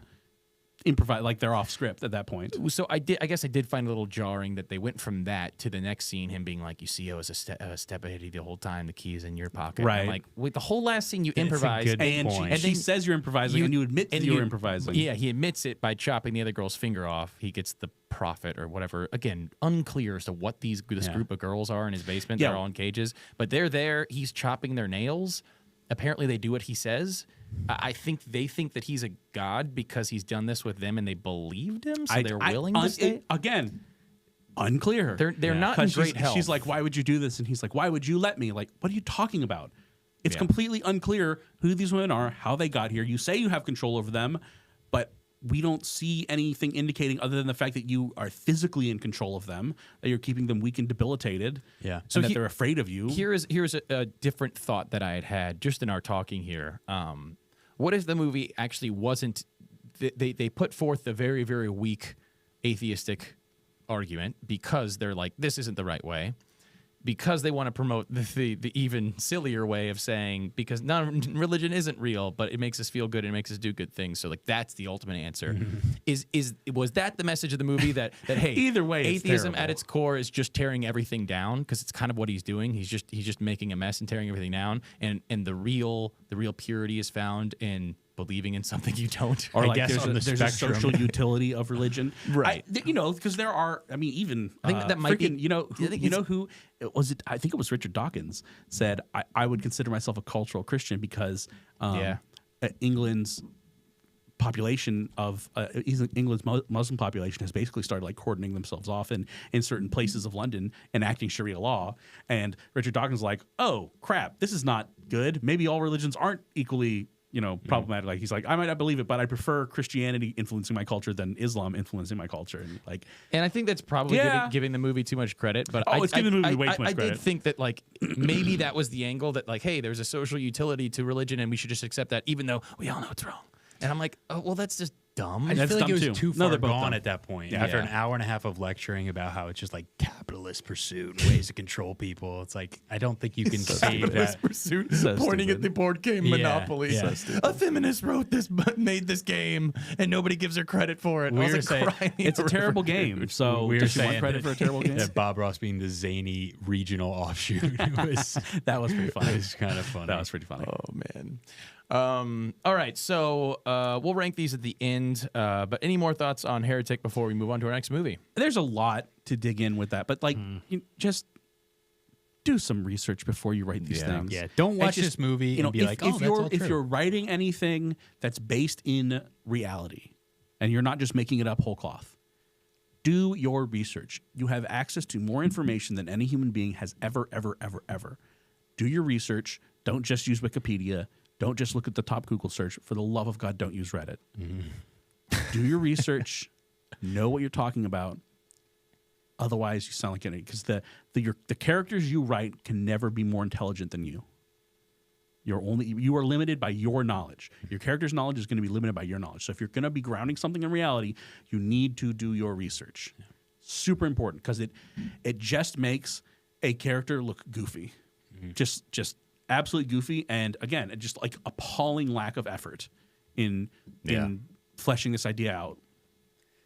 improvise, like they're off script at that point. So I guess I did find a little jarring that they went from that to the next scene, him being like, "You see, I was a step ahead of you the whole time. The key's in your pocket." Right. I'm like, wait, the whole last scene you improvise, and she says you're improvising, and you admit that you're improvising. Yeah, he admits it by chopping the other girl's finger off. He gets the profit or whatever. Again, unclear as to what this group of girls are in his basement. They're all in cages, but they're there. He's chopping their nails. Apparently, they do what he says. I think they think that he's a god because he's done this with them and they believed him, so they're willing to stay. Again, unclear. They're not in great health. She's like, "Why would you do this?" And he's like, "Why would you let me?" Like, what are you talking about? It's completely unclear who these women are, how they got here. You say you have control over them, but we don't see anything indicating other than the fact that you are physically in control of them, that you're keeping them weak and debilitated, so that they're afraid of you. Here's a different thought that I had just in our talking here. What if the movie actually wasn't? They put forth the very, very weak atheistic argument because they're like, this isn't the right way. Because they want to promote the even sillier way of saying, because religion isn't real, but it makes us feel good and it makes us do good things. So like that's the ultimate answer. Was that the message of the movie that hey, either way, atheism at its core is just tearing everything down, because it's kind of what he's doing. He's just making a mess and tearing everything down, and the real purity is found in believing in something you don't. Or like there's a social utility of religion, right? Because there are. I mean, even I think that might be. You know who was it? I think it was Richard Dawkins said, I would consider myself a cultural Christian because England's population of England's Muslim population has basically started like cordoning themselves off in certain places of London, enacting Sharia law. And Richard Dawkins like, oh crap, this is not good. Maybe all religions aren't equally problematic. Like he's like, I might not believe it, but I prefer Christianity influencing my culture than Islam influencing my culture. And I think that's probably giving the movie too much credit. But it's giving the movie way too much credit. I did think that like maybe that was the angle, that like, hey, there's a social utility to religion and we should just accept that, even though we all know it's wrong. And I'm like, oh well, that's just dumb. I feel like it was too far gone dumb at that point. Yeah. After an hour and a half of lecturing about how it's just like capitalist pursuit and ways to control people, it's like I don't think you can save that pursuit. Pointing at the board game Monopoly. Yeah. A feminist wrote this, but made this game, and nobody gives her credit for it. We were saying it's a terrible game. So we were does she saying want credit for a terrible game? That Bob Ross being the zany regional offshoot was that was pretty funny. It was kind of funny. That was pretty funny. Oh man. All right, so we'll rank these at the end. But any more thoughts on Heretic before we move on to our next movie? There's a lot to dig in with that, but like, just do some research before you write these things. Yeah, don't watch this movie and be like, oh, that's all true. If you're writing anything that's based in reality, and you're not just making it up whole cloth, do your research. You have access to more information than any human being has ever. Do your research. Don't just use Wikipedia. Don't just look at the top Google search. For the love of God, don't use Reddit. Do your research. Know what you're talking about. Otherwise, you sound like an idiot. Because the characters you write can never be more intelligent than you. You are limited by your knowledge. Your character's knowledge is going to be limited by your knowledge. So if you're going to be grounding something in reality, you need to do your research. Yeah. Super important, because it just makes a character look goofy. Just absolutely goofy, and again, just like appalling lack of effort in fleshing this idea out.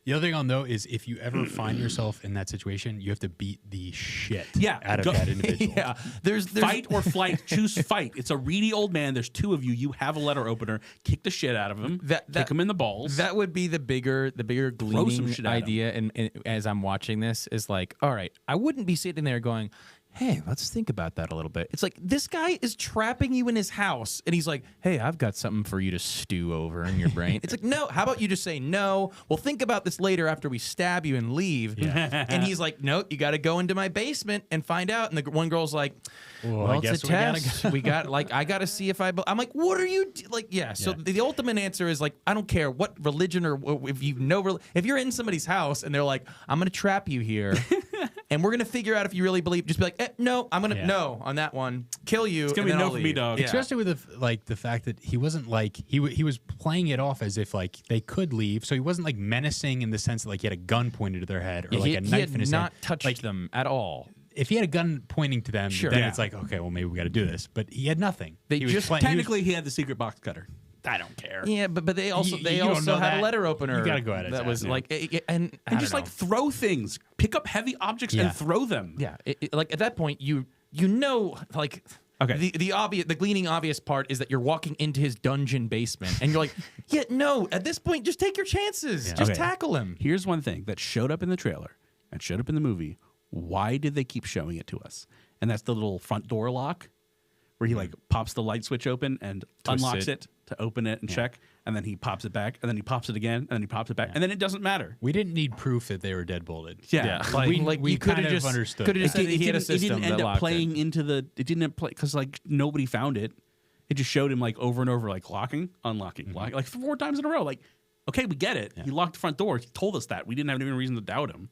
The other thing I'll note is if you ever find yourself in that situation, you have to beat the shit out of that individual. There's fight or flight. Choose fight. It's a reedy old man. There's two of you. You have a letter opener. Kick the shit out of him. Kick him in the balls. That would be the bigger gleaning idea. And as I'm watching this, is like, all right, I wouldn't be sitting there going, hey, let's think about that a little bit. It's like, this guy is trapping you in his house, and he's like, hey, I've got something for you to stew over in your brain. It's like, no, how about you just say no? We'll think about this later after we stab you and leave. And he's like, no, you got to go into my basement and find out. And the one girl's like, well, it's a test. I got to see if I'm like, what are you so the ultimate answer is like, I don't care what religion or if you're in somebody's house and they're like, I'm going to trap you here. and we're gonna figure out if you really believe. Just be like, no, I'm gonna no on that one, kill you. It's gonna be no for me, dog. Especially with the fact that he wasn't like he was playing it off as if like they could leave, so he wasn't like menacing in the sense that like he had a gun pointed to their head or like a knife in his head. He had not touched them at all. If he had a gun pointing to them, then it's like, okay, well, maybe we got to do this. But he had nothing. They technically he had the secret box cutter. I don't care. Yeah, but they also had a letter opener. You got to go at it. That was like and just like throw things, pick up heavy objects and throw them. Yeah, like at that point you know like. Okay. The gleaning obvious part is that you're walking into his dungeon basement, and you're like, yeah, no. At this point, just take your chances. Yeah. Just tackle him. Here's one thing that showed up in the trailer and showed up in the movie. Why did they keep showing it to us? And that's the little front door lock, where he like pops the light switch open and unlocks it to open it and check, and then he pops it back, and then he pops it again, and then he pops it back, and then it doesn't matter. We didn't need proof that they were deadbolted. Yeah. We could have just understood. Could have just said he had a system. It didn't end up playing into the. It didn't play because like nobody found it. It just showed him like over and over, like locking, unlocking, locking, like 4 times in a row. Like, okay, we get it. Yeah. He locked the front door. He told us that. We didn't have any reason to doubt him.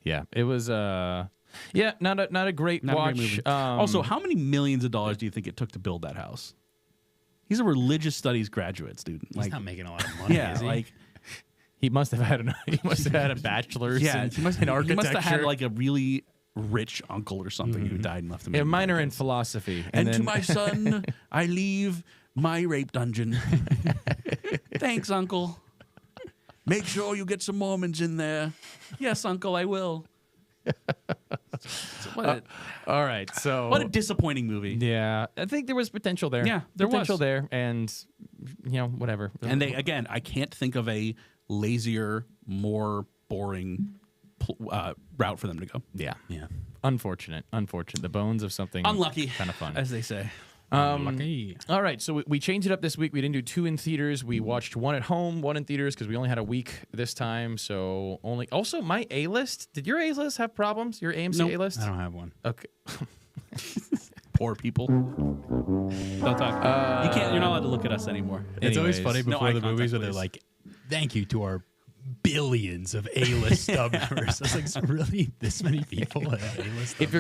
Yeah, it was. Not a great watch. A great movie. Also, how many millions of dollars do you think it took to build that house? He's a religious studies graduate student. He's not making a lot of money. Yeah, like he must have had a bachelor's. Yeah, in architecture. He must have had like a really rich uncle or something who died and left him. A minor in philosophy. And to my son, I leave my rape dungeon. Thanks, uncle. Make sure you get some Mormons in there. Yes, uncle, I will. All right, so what a disappointing movie. Yeah, I think there was potential there. Yeah, there potential was there, and whatever. And I can't think of a lazier, more boring route for them to go. Yeah. Unfortunate. The bones of something unlucky, kind of fun, as they say. All right, so we changed it up this week. We didn't do 2 in theaters. We watched 1 at home, 1 in theaters because we only had a week this time. So only. Also, my A list. Did your A list have problems? Your AMC A list? I don't have one. Okay. Poor people. Don't talk. You can't. You're not allowed to look at us anymore. It's always funny before the movies where they're like, "Thank you to our billions of A-list stub members." I was like, really, this many people have A-list? If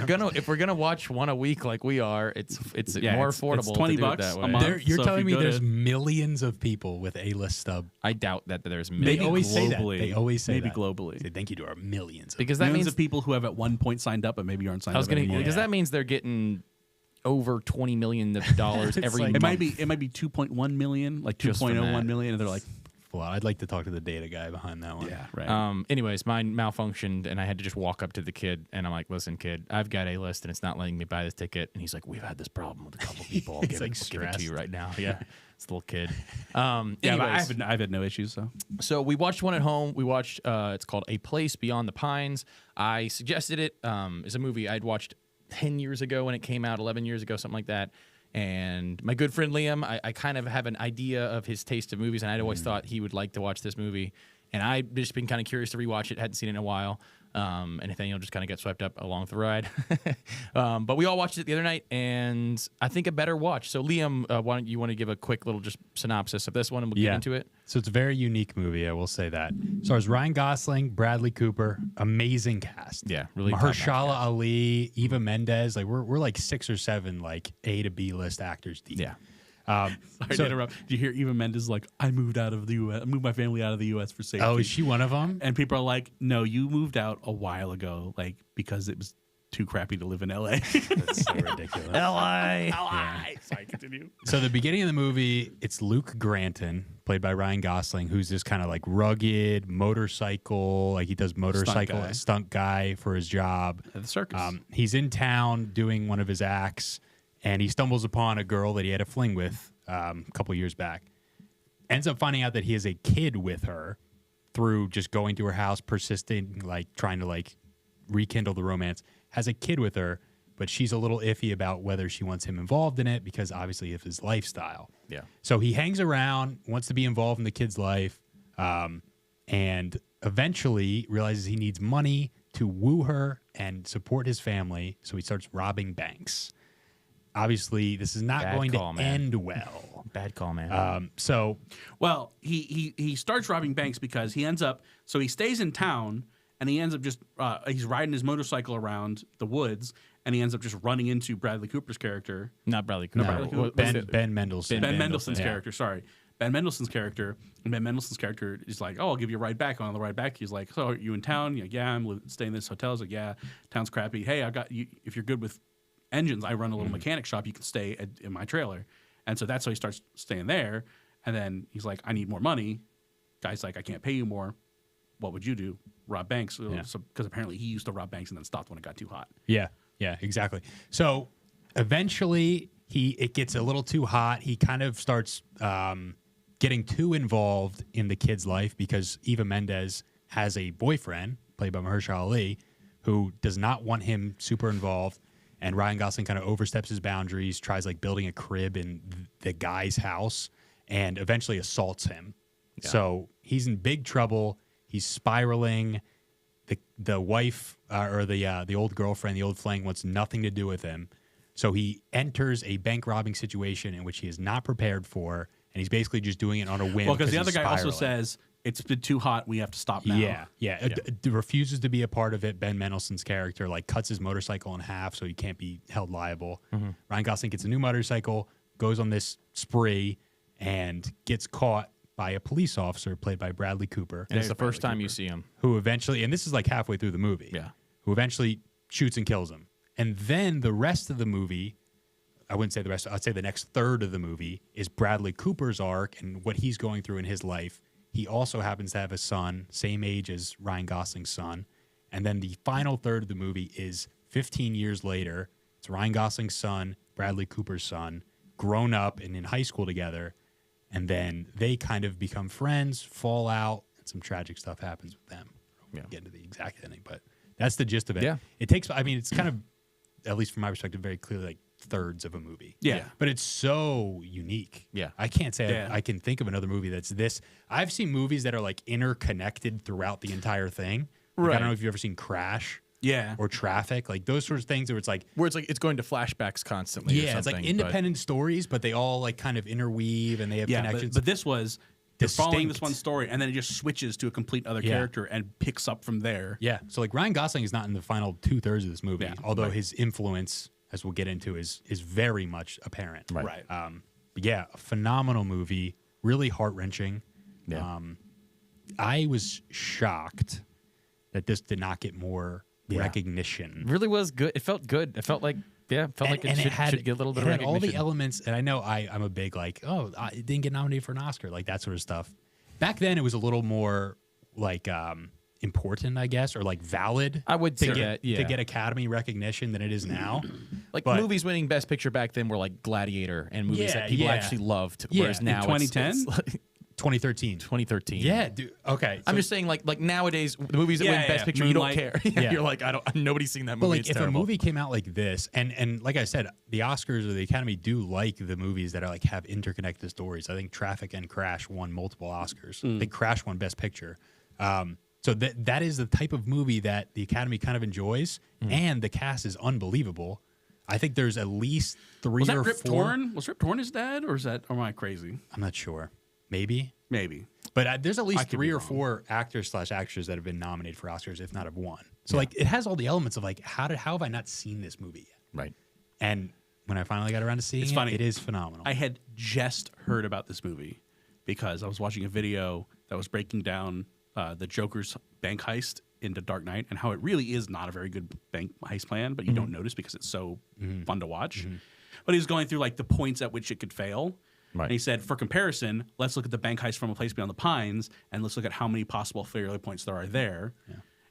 we're gonna watch 1 a week like we are, it's more affordable. It's $20 to do it that way. a month. You're telling me there's millions of people with A-list stub? I doubt that there's millions. They always say that. They always say maybe that. Globally. Say thank you to our millions. Because that millions means of people who have at one point signed up, but maybe aren't signed up anymore. Because that means they're getting over $20 million every month. It might be 2.1 million, like 2.01 million, and they're like. Well, I'd like to talk to the data guy behind that one. Yeah, right. Anyways, mine malfunctioned, and I had to just walk up to the kid, and I'm like, "Listen, kid, I've got A list, and it's not letting me buy this ticket." And he's like, "We've had this problem with a couple people. I'll give it to you right now." Yeah, it's a little kid. Anyways, but I've had no issues. So we watched 1 at home. We watched. It's called A Place Beyond the Pines. I suggested it. It's a movie I'd watched 10 years ago when it came out, 11 years ago, something like that. And my good friend Liam, I kind of have an idea of his taste of movies, and I'd always thought he would like to watch this movie. And I've just been kind of curious to rewatch it, hadn't seen it in a while. And Nathanael just kind of got swept up along with the ride. But we all watched it the other night, and I think a better watch. So Liam, why don't you want to give a quick little just synopsis of this one, and we'll get into it? So it's a very unique movie, I will say that. Stars Ryan Gosling, Bradley Cooper, amazing cast. Yeah, really. Mahershala Ali, Eva Mendes, like we're like 6 or 7 like A to B list actors deep. Yeah. Sorry to interrupt. Did you hear Eva Mendes like, I moved out of the U.S. I moved my family out of the U.S. for safety. Oh, is she one of them? And people are like, no, you moved out a while ago, like because it was too crappy to live in L.A. That's so ridiculous. L.A. Yeah. Sorry, continue. So the beginning of the movie, it's Luke Granton, played by Ryan Gosling, who's this kind of like rugged motorcycle, like he does motorcycle stunt guy for his job at the circus. He's in town doing one of his acts, and he stumbles upon a girl that he had a fling with a couple years back. Ends up finding out that he has a kid with her through just going to her house, persisting, like trying to like rekindle the romance. Has a kid with her, but she's a little iffy about whether she wants him involved in it because obviously of his lifestyle. Yeah. So he hangs around, wants to be involved in the kid's life, and eventually realizes he needs money to woo her and support his family. So he starts robbing banks. Obviously, this is not going to end well. Bad call, man. Well, he starts robbing banks because he ends up. So he stays in town. and he ends up just he's riding his motorcycle around the woods, and he ends up just running into Bradley Cooper's character. Not Bradley Cooper. Bradley Cooper. Ben Mendelsohn. Ben Mendelsohn's character. Sorry. Ben Mendelsohn's character, and Ben Mendelsohn's character is like, "Oh, I'll give you a ride back." On the ride back, he's like, "So, are you in town?" Yeah, I'm staying in this hotel. He's like, "Yeah, town's crappy. Hey, I got you. If you're good with engines, I run a little mechanic shop. You can stay in my trailer." And so that's how he starts staying there. And then he's like, "I need more money." Guy's like, "I can't pay you more. What would you do? Rob banks?" Because apparently he used to rob banks and then stopped when it got too hot. Yeah, exactly. So eventually, it gets a little too hot. He kind of starts getting too involved in the kid's life because Eva Mendes has a boyfriend, played by Mahershala Ali, who does not want him super involved. And Ryan Gosling kind of oversteps his boundaries, tries like building a crib in the guy's house, and eventually assaults him. Yeah. So he's in big trouble. He's spiraling. The wife or the old girlfriend, the old flang, wants nothing to do with him. So he enters a bank robbing situation in which he is not prepared for, and he's basically just doing it on a whim. Well, because the other guy also says, "It's been too hot. We have to stop now." Yeah. Refuses to be a part of it. Ben Mendelsohn's character like cuts his motorcycle in half so he can't be held liable. Mm-hmm. Ryan Gosling gets a new motorcycle, goes on this spree, and gets caught by a police officer played by Bradley Cooper. And it's the first time you see him. Who eventually, and this is like halfway through the movie. Yeah. Who eventually shoots and kills him. And then the rest of the movie, I wouldn't say the rest, I'd say the next third of the movie is Bradley Cooper's arc and what he's going through in his life. He also happens to have a son, same age as Ryan Gosling's son. And then the final third of the movie is 15 years later. It's Ryan Gosling's son, Bradley Cooper's son, grown up and in high school together. And then they kind of become friends, fall out, and some tragic stuff happens with them. I don't get into the exact ending, but that's the gist of it. Yeah. It takes, I mean, it's kind of, at least from my perspective, very clearly like thirds of a movie. Yeah. But it's so unique. Yeah. I can't say I can think of another movie that's this. I've seen movies that are like interconnected throughout the entire thing. Like, I don't know if you've ever seen Crash. Yeah. Or Traffic. Like those sorts of things where it's like it's going to flashbacks constantly. Yeah, it's like independent stories, but they all like kind of interweave and they have connections. But this was they're following this one story, and then it just switches to a complete other character and picks up from there. Yeah. So like Ryan Gosling is not in the final 2/3 of this movie, although his influence, as we'll get into, is very much apparent. Right. But yeah, a phenomenal movie, really heart-wrenching. Yeah. I was shocked that this did not get more recognition. It really was good. It felt good. It felt like it should get a little bit of recognition. All the elements, and I know I'm a big like, it didn't get nominated for an Oscar, like that sort of stuff. Back then, it was a little more like important, I guess, or like valid. I would say to get Academy recognition than it is now. Like movies winning Best Picture back then were like Gladiator and movies that people actually loved. Whereas now, 2010. It's like 2013. Yeah, dude. Okay. I'm just saying, like nowadays, the movies that win Best Picture, Moonlight. you don't care. You're like, nobody's seen that movie. But like, it's if terrible. a movie came out like this, and like I said, the Oscars or the Academy do like the movies that are like have interconnected stories. I think Traffic and Crash won multiple Oscars. I think Crash won Best Picture. So that is the type of movie that the Academy kind of enjoys, and the cast is unbelievable. I think there's at least three or Rip four. Torn? Was Rip Torn his dad, or am I crazy? I'm not sure. Maybe. But there's at least 3 or 4 actors/actresses that have been nominated for Oscars, if not have won. So like, it has all the elements of like, how have I not seen this movie yet? Right. And when I finally got around to seeing it is phenomenal. I had just heard about this movie because I was watching a video that was breaking down the Joker's bank heist into Dark Knight and how it really is not a very good bank heist plan, but you don't notice because it's so fun to watch. But he was going through like the points at which it could fail. Right. And he said, for comparison, let's look at the bank heist from A Place Beyond the Pines, and let's look at how many possible failure points there are there,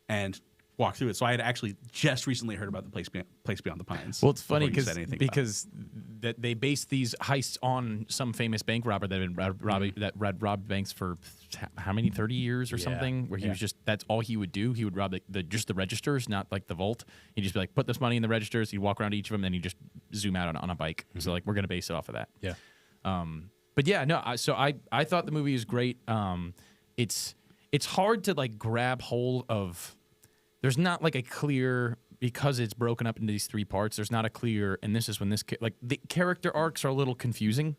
and walk through it. So I had actually just recently heard about the Place Beyond the Pines. Well, it's funny because that they based these heists on some famous bank robber that had robbed banks for how many 30 years or something. Where he was just that's all he would do. He would rob just the registers, not like the vault. He'd just be like, put this money in the registers. He'd walk around to each of them, then he'd just zoom out on a bike. So like we're gonna base it off of that. Yeah. But yeah, no. So I thought the movie is great. It's hard to like grab hold of. There's not like a clear because it's broken up into these three parts, there's not a clear, and this is when this like the character arcs are a little confusing,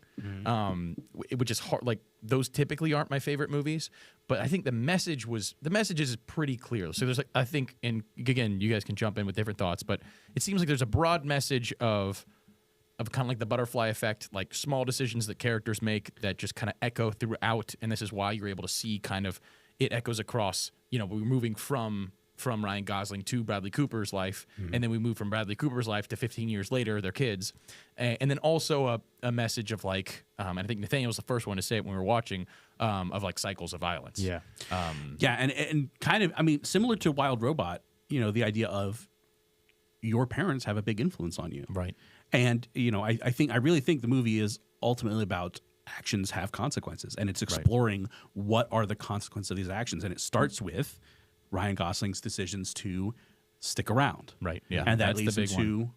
which is hard. Like those typically aren't my favorite movies, but I think the message is pretty clear. So there's like, I think, and again, you guys can jump in with different thoughts, but it seems like there's a broad message of kind of like the butterfly effect, like small decisions that characters make that just kind of echo throughout, and this is why you're able to see kind of it echoes across. You know, we're moving from Ryan Gosling to Bradley Cooper's life, and then we move from Bradley Cooper's life to 15 years later, their kids, and then also a message of like, and I think Nathanael was the first one to say it when we were watching, of like cycles of violence. Yeah, and kind of, I mean, similar to Wild Robot, you know, the idea of your parents have a big influence on you, right? And you know, I really think the movie is ultimately about actions have consequences, and it's exploring what are the consequences of these actions, and it starts with Ryan Gosling's decisions to stick around, right? Yeah, and that leads him to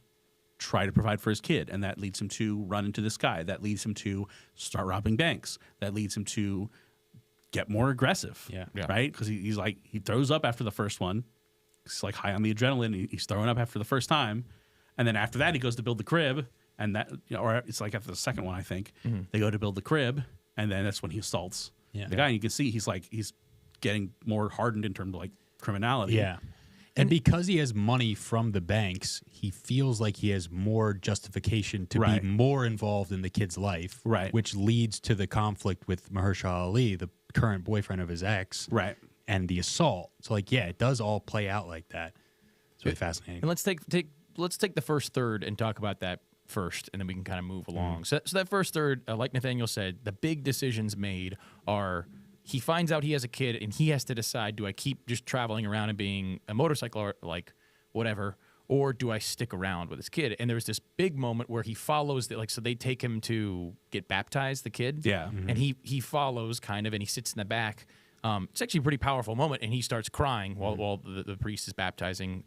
try to provide for his kid, and that leads him to run into this guy, that leads him to start robbing banks, that leads him to get more aggressive, right? Because he's like, he throws up after the first one, he's like high on the adrenaline, he's throwing up after the first time, and then after that he goes to build the crib, and that, you know, or it's like after the second one, I think they go to build the crib, and then that's when he assaults the guy, and you can see he's getting more hardened in terms of like criminality. Yeah. And because he has money from the banks, he feels like he has more justification to be more involved in the kid's life, which leads to the conflict with Mahershala Ali, the current boyfriend of his ex, and the assault. So like, yeah, it does all play out like that. It's really fascinating. And let's take the first third and talk about that first, and then we can kind of move along. So that first third, like Nathanael said, the big decisions made are, he finds out he has a kid, and he has to decide, do I keep just traveling around and being a motorcycle or like whatever, or do I stick around with his kid? And there's this big moment where he follows, so they take him to get baptized, the kid. Yeah. And he follows kind of, and he sits in the back. It's actually a pretty powerful moment, and he starts crying while the priest is baptizing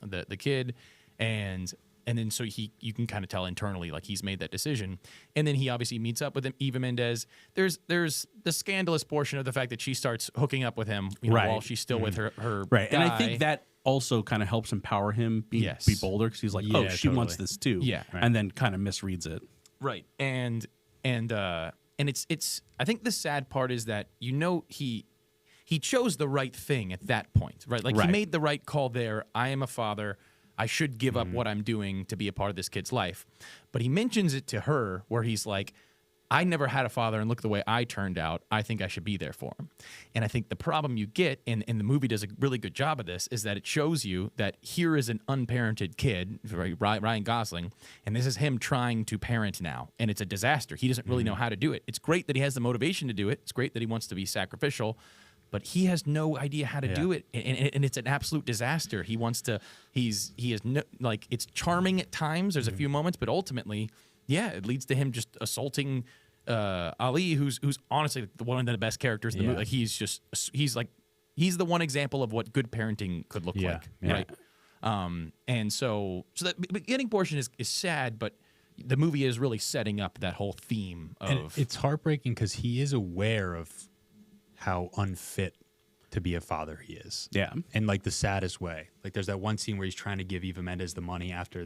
the kid. And then so you can kind of tell internally like he's made that decision, and then he obviously meets up with Eva Mendes. There's the scandalous portion of the fact that she starts hooking up with him, you know, while she's still with her guy. And I think that also kind of helps empower him be bolder, because he's like, she wants this too, and then kind of misreads it, and it's I think the sad part is that, you know, he chose the right thing at that point, right? Like he made the right call there. I am a father. I should give up what I'm doing to be a part of this kid's life. But he mentions it to her where he's like, I never had a father, and look at the way I turned out. I think I should be there for him. And I think the problem you get, and the movie does a really good job of this, is that it shows you that here is an unparented kid, Ryan Gosling, and this is him trying to parent now. And it's a disaster. He doesn't really know how to do it. It's great that he has the motivation to do it. It's great that he wants to be sacrificial, but he has no idea how to do it, and it's an absolute disaster. He wants to. He is no, like, it's charming at times. There's a few moments, but ultimately, it leads to him just assaulting Ali, who's honestly one of the best characters in the movie. Like he's the one example of what good parenting could look like, right? And so that beginning portion is sad, but the movie is really setting up that whole theme of. And it's heartbreaking because he is aware of how unfit to be a father he is. Yeah. In like the saddest way. Like there's that one scene where he's trying to give Eva Mendes the money after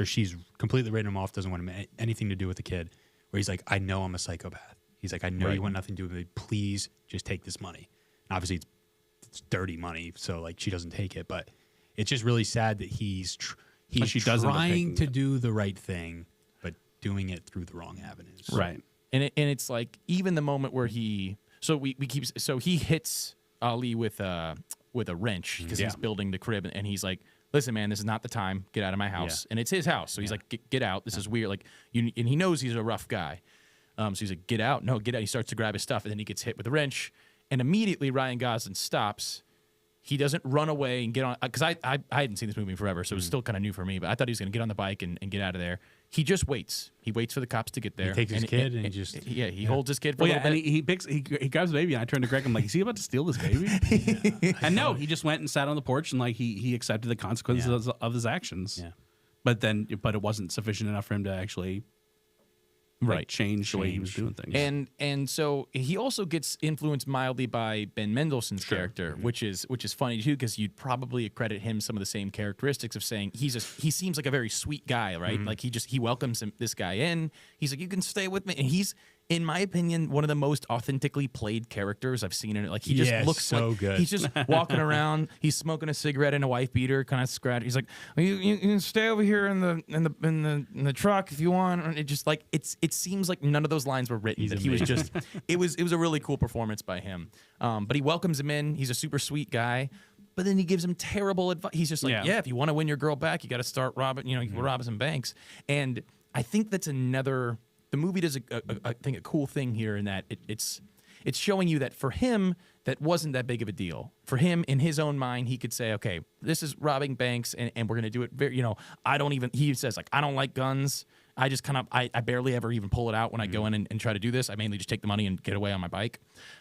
she's completely written him off, doesn't want anything to do with the kid, where he's like, I know I'm a psychopath. He's like, I know you want nothing to do with me. Please just take this money. And obviously it's dirty money, so like she doesn't take it, but it's just really sad that he's trying to do the right thing, but doing it through the wrong avenues. Right. And it's like, even the moment where he hits Ali with a wrench because he's building the crib, and he's like, listen, man, this is not the time. Get out of my house. And it's his house. So he's like, get out. This is weird. Like, and he knows he's a rough guy. So he's like, get out. No, get out. He starts to grab his stuff, and then he gets hit with a wrench. And immediately Ryan Gosling stops. He doesn't run away and get on, because I hadn't seen this movie in forever, so it was still kind of new for me, but I thought he was going to get on the bike and get out of there. He just waits. He waits for the cops to get there. He takes his kid and he holds his kid for a little bit. And he grabs the baby, and I turned to Greg, I'm like, is he about to steal this baby? And no, he just went and sat on the porch, and like he accepted the consequences of his actions. Yeah. But it wasn't sufficient enough for him to actually change the way he was doing things. And so he also gets influenced mildly by Ben Mendelsohn's character, which is funny too, because you'd probably accredit him some of the same characteristics of saying he seems like a very sweet guy, right? Like he welcomes this guy in. He's like, you can stay with me, and he's, in my opinion, one of the most authentically played characters I've seen in it. Like he just looks so good. He's just walking around. He's smoking a cigarette in a wife beater, kind of scratch. He's like, you can stay over here in the truck if you want. And it just like it seems like none of those lines were written. That he was just it was a really cool performance by him. But he welcomes him in. He's a super sweet guy. But then he gives him terrible advice. He's just like, if you want to win your girl back, you got to start robbing. You can rob some banks. And I think that's another. The movie does, I think, a cool thing here in that it's showing you that for him, that wasn't that big of a deal. For him, in his own mind, he could say, okay, this is robbing banks, and we're going to do it very, he says, like, I don't like guns. I just I barely ever even pull it out when I go in and try to do this. I mainly just take the money and get away on my bike.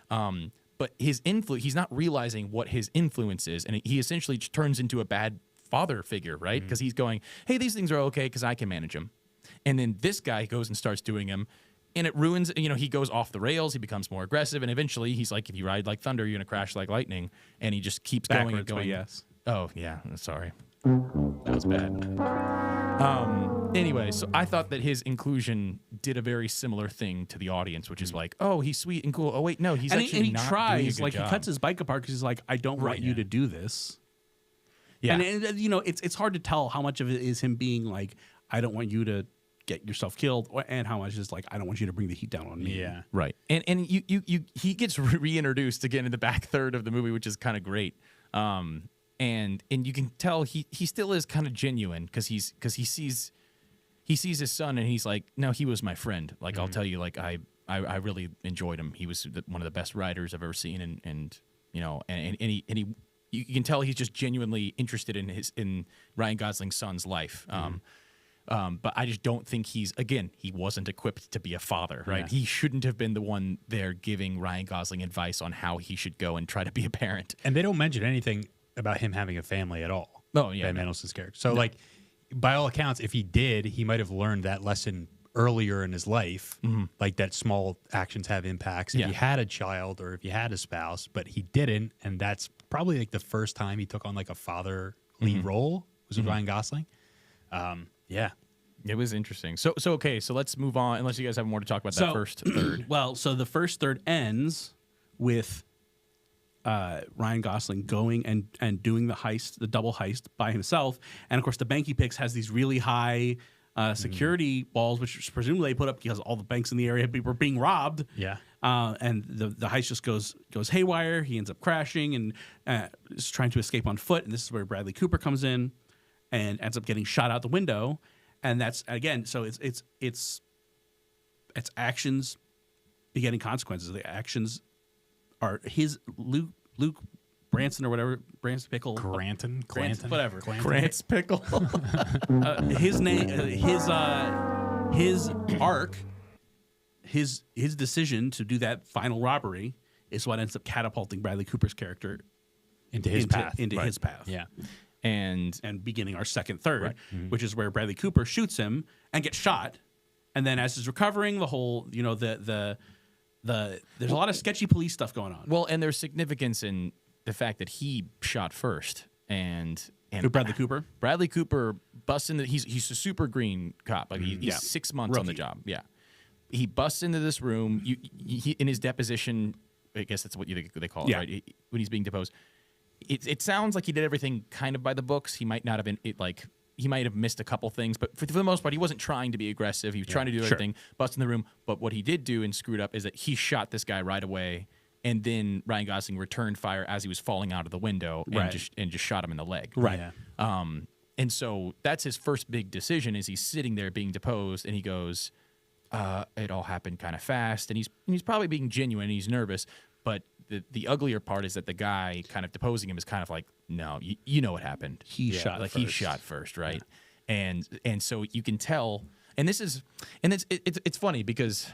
But his influence, he's not realizing what his influence is, and he essentially turns into a bad father figure, right? Because he's going, hey, these things are okay because I can manage them. And then this guy goes and starts doing them, and it ruins, he goes off the rails, he becomes more aggressive, and eventually he's like, if you ride like thunder, you're going to crash like lightning. And he just keeps going and going. Yes. Oh, yeah. Sorry. That was bad. Anyway, so I thought that his inclusion did a very similar thing to the audience, which is like, oh, he's sweet and cool. Oh, wait, no, he's actually he not tries, doing a good like, job. he cuts his bike apart because he's like, I don't want you to do this. Yeah. And, it's hard to tell how much of it is him being like, I don't want you to get yourself killed, and how much is like, I don't want you to bring the heat down on me. Yeah, right. And he gets reintroduced again in the back third of the movie, which is kind of great. And you can tell he still is kind of genuine because he sees his son and he's like, no, he was my friend. Like I'll tell you, like I really enjoyed him. He was one of the best riders I've ever seen, and you can tell he's just genuinely interested in Ryan Gosling's son's life. But I just don't think he wasn't equipped to be a father, right? Yeah. He shouldn't have been the one there giving Ryan Gosling advice on how he should go and try to be a parent. And they don't mention anything about him having a family at all. Oh, yeah. Ben Mendelsohn's character. So, like, by all accounts, if he did, he might have learned that lesson earlier in his life, like that small actions have impacts. If he had a child or if he had a spouse, but he didn't, and that's probably like the first time he took on like a fatherly role was with Ryan Gosling. Yeah. It was interesting. So okay, so let's move on, unless you guys have more to talk about that first third. Well, so the first third ends with Ryan Gosling going and doing the double heist by himself. And of course, the bank he picks has these really high security walls, which presumably they put up because all the banks in the area were being robbed. Yeah. And the heist just goes haywire. He ends up crashing and is trying to escape on foot. And this is where Bradley Cooper comes in and ends up getting shot out the window. And that's, again, so it's actions begetting consequences. The actions are his Luke Branson or whatever, Branson Pickle, Granton, whatever, Grant's Pickle. his name, his arc, his decision to do that final robbery is what ends up catapulting Bradley Cooper's character into his path. His path. Yeah. And beginning our second third, which is where Bradley Cooper shoots him and gets shot, and then as he's recovering, the whole there's a lot of sketchy police stuff going on. Well, and there's significance in the fact that he shot first, and Bradley Cooper. Bradley Cooper busts into he's a super green cop, like he's 6 months on the job. Yeah, he busts into this room. He in his deposition, I guess that's what they call it, right? When he's being deposed. It sounds like he did everything kind of by the books. He might not have been he might have missed a couple things, but for the most part, he wasn't trying to be aggressive. He was trying to do everything, bust in the room. But what he did do and screwed up is that he shot this guy right away, and then Ryan Gosling returned fire as he was falling out of the window and just shot him in the leg. Right. Yeah. And so that's his first big decision. Is he's sitting there being deposed, and he goes, "It all happened kind of fast," and he's probably being genuine. He's nervous, but the uglier part is that the guy kind of deposing him is kind of like, no, you know what happened. He shot first, right? Yeah. And so you can tell, and it's funny because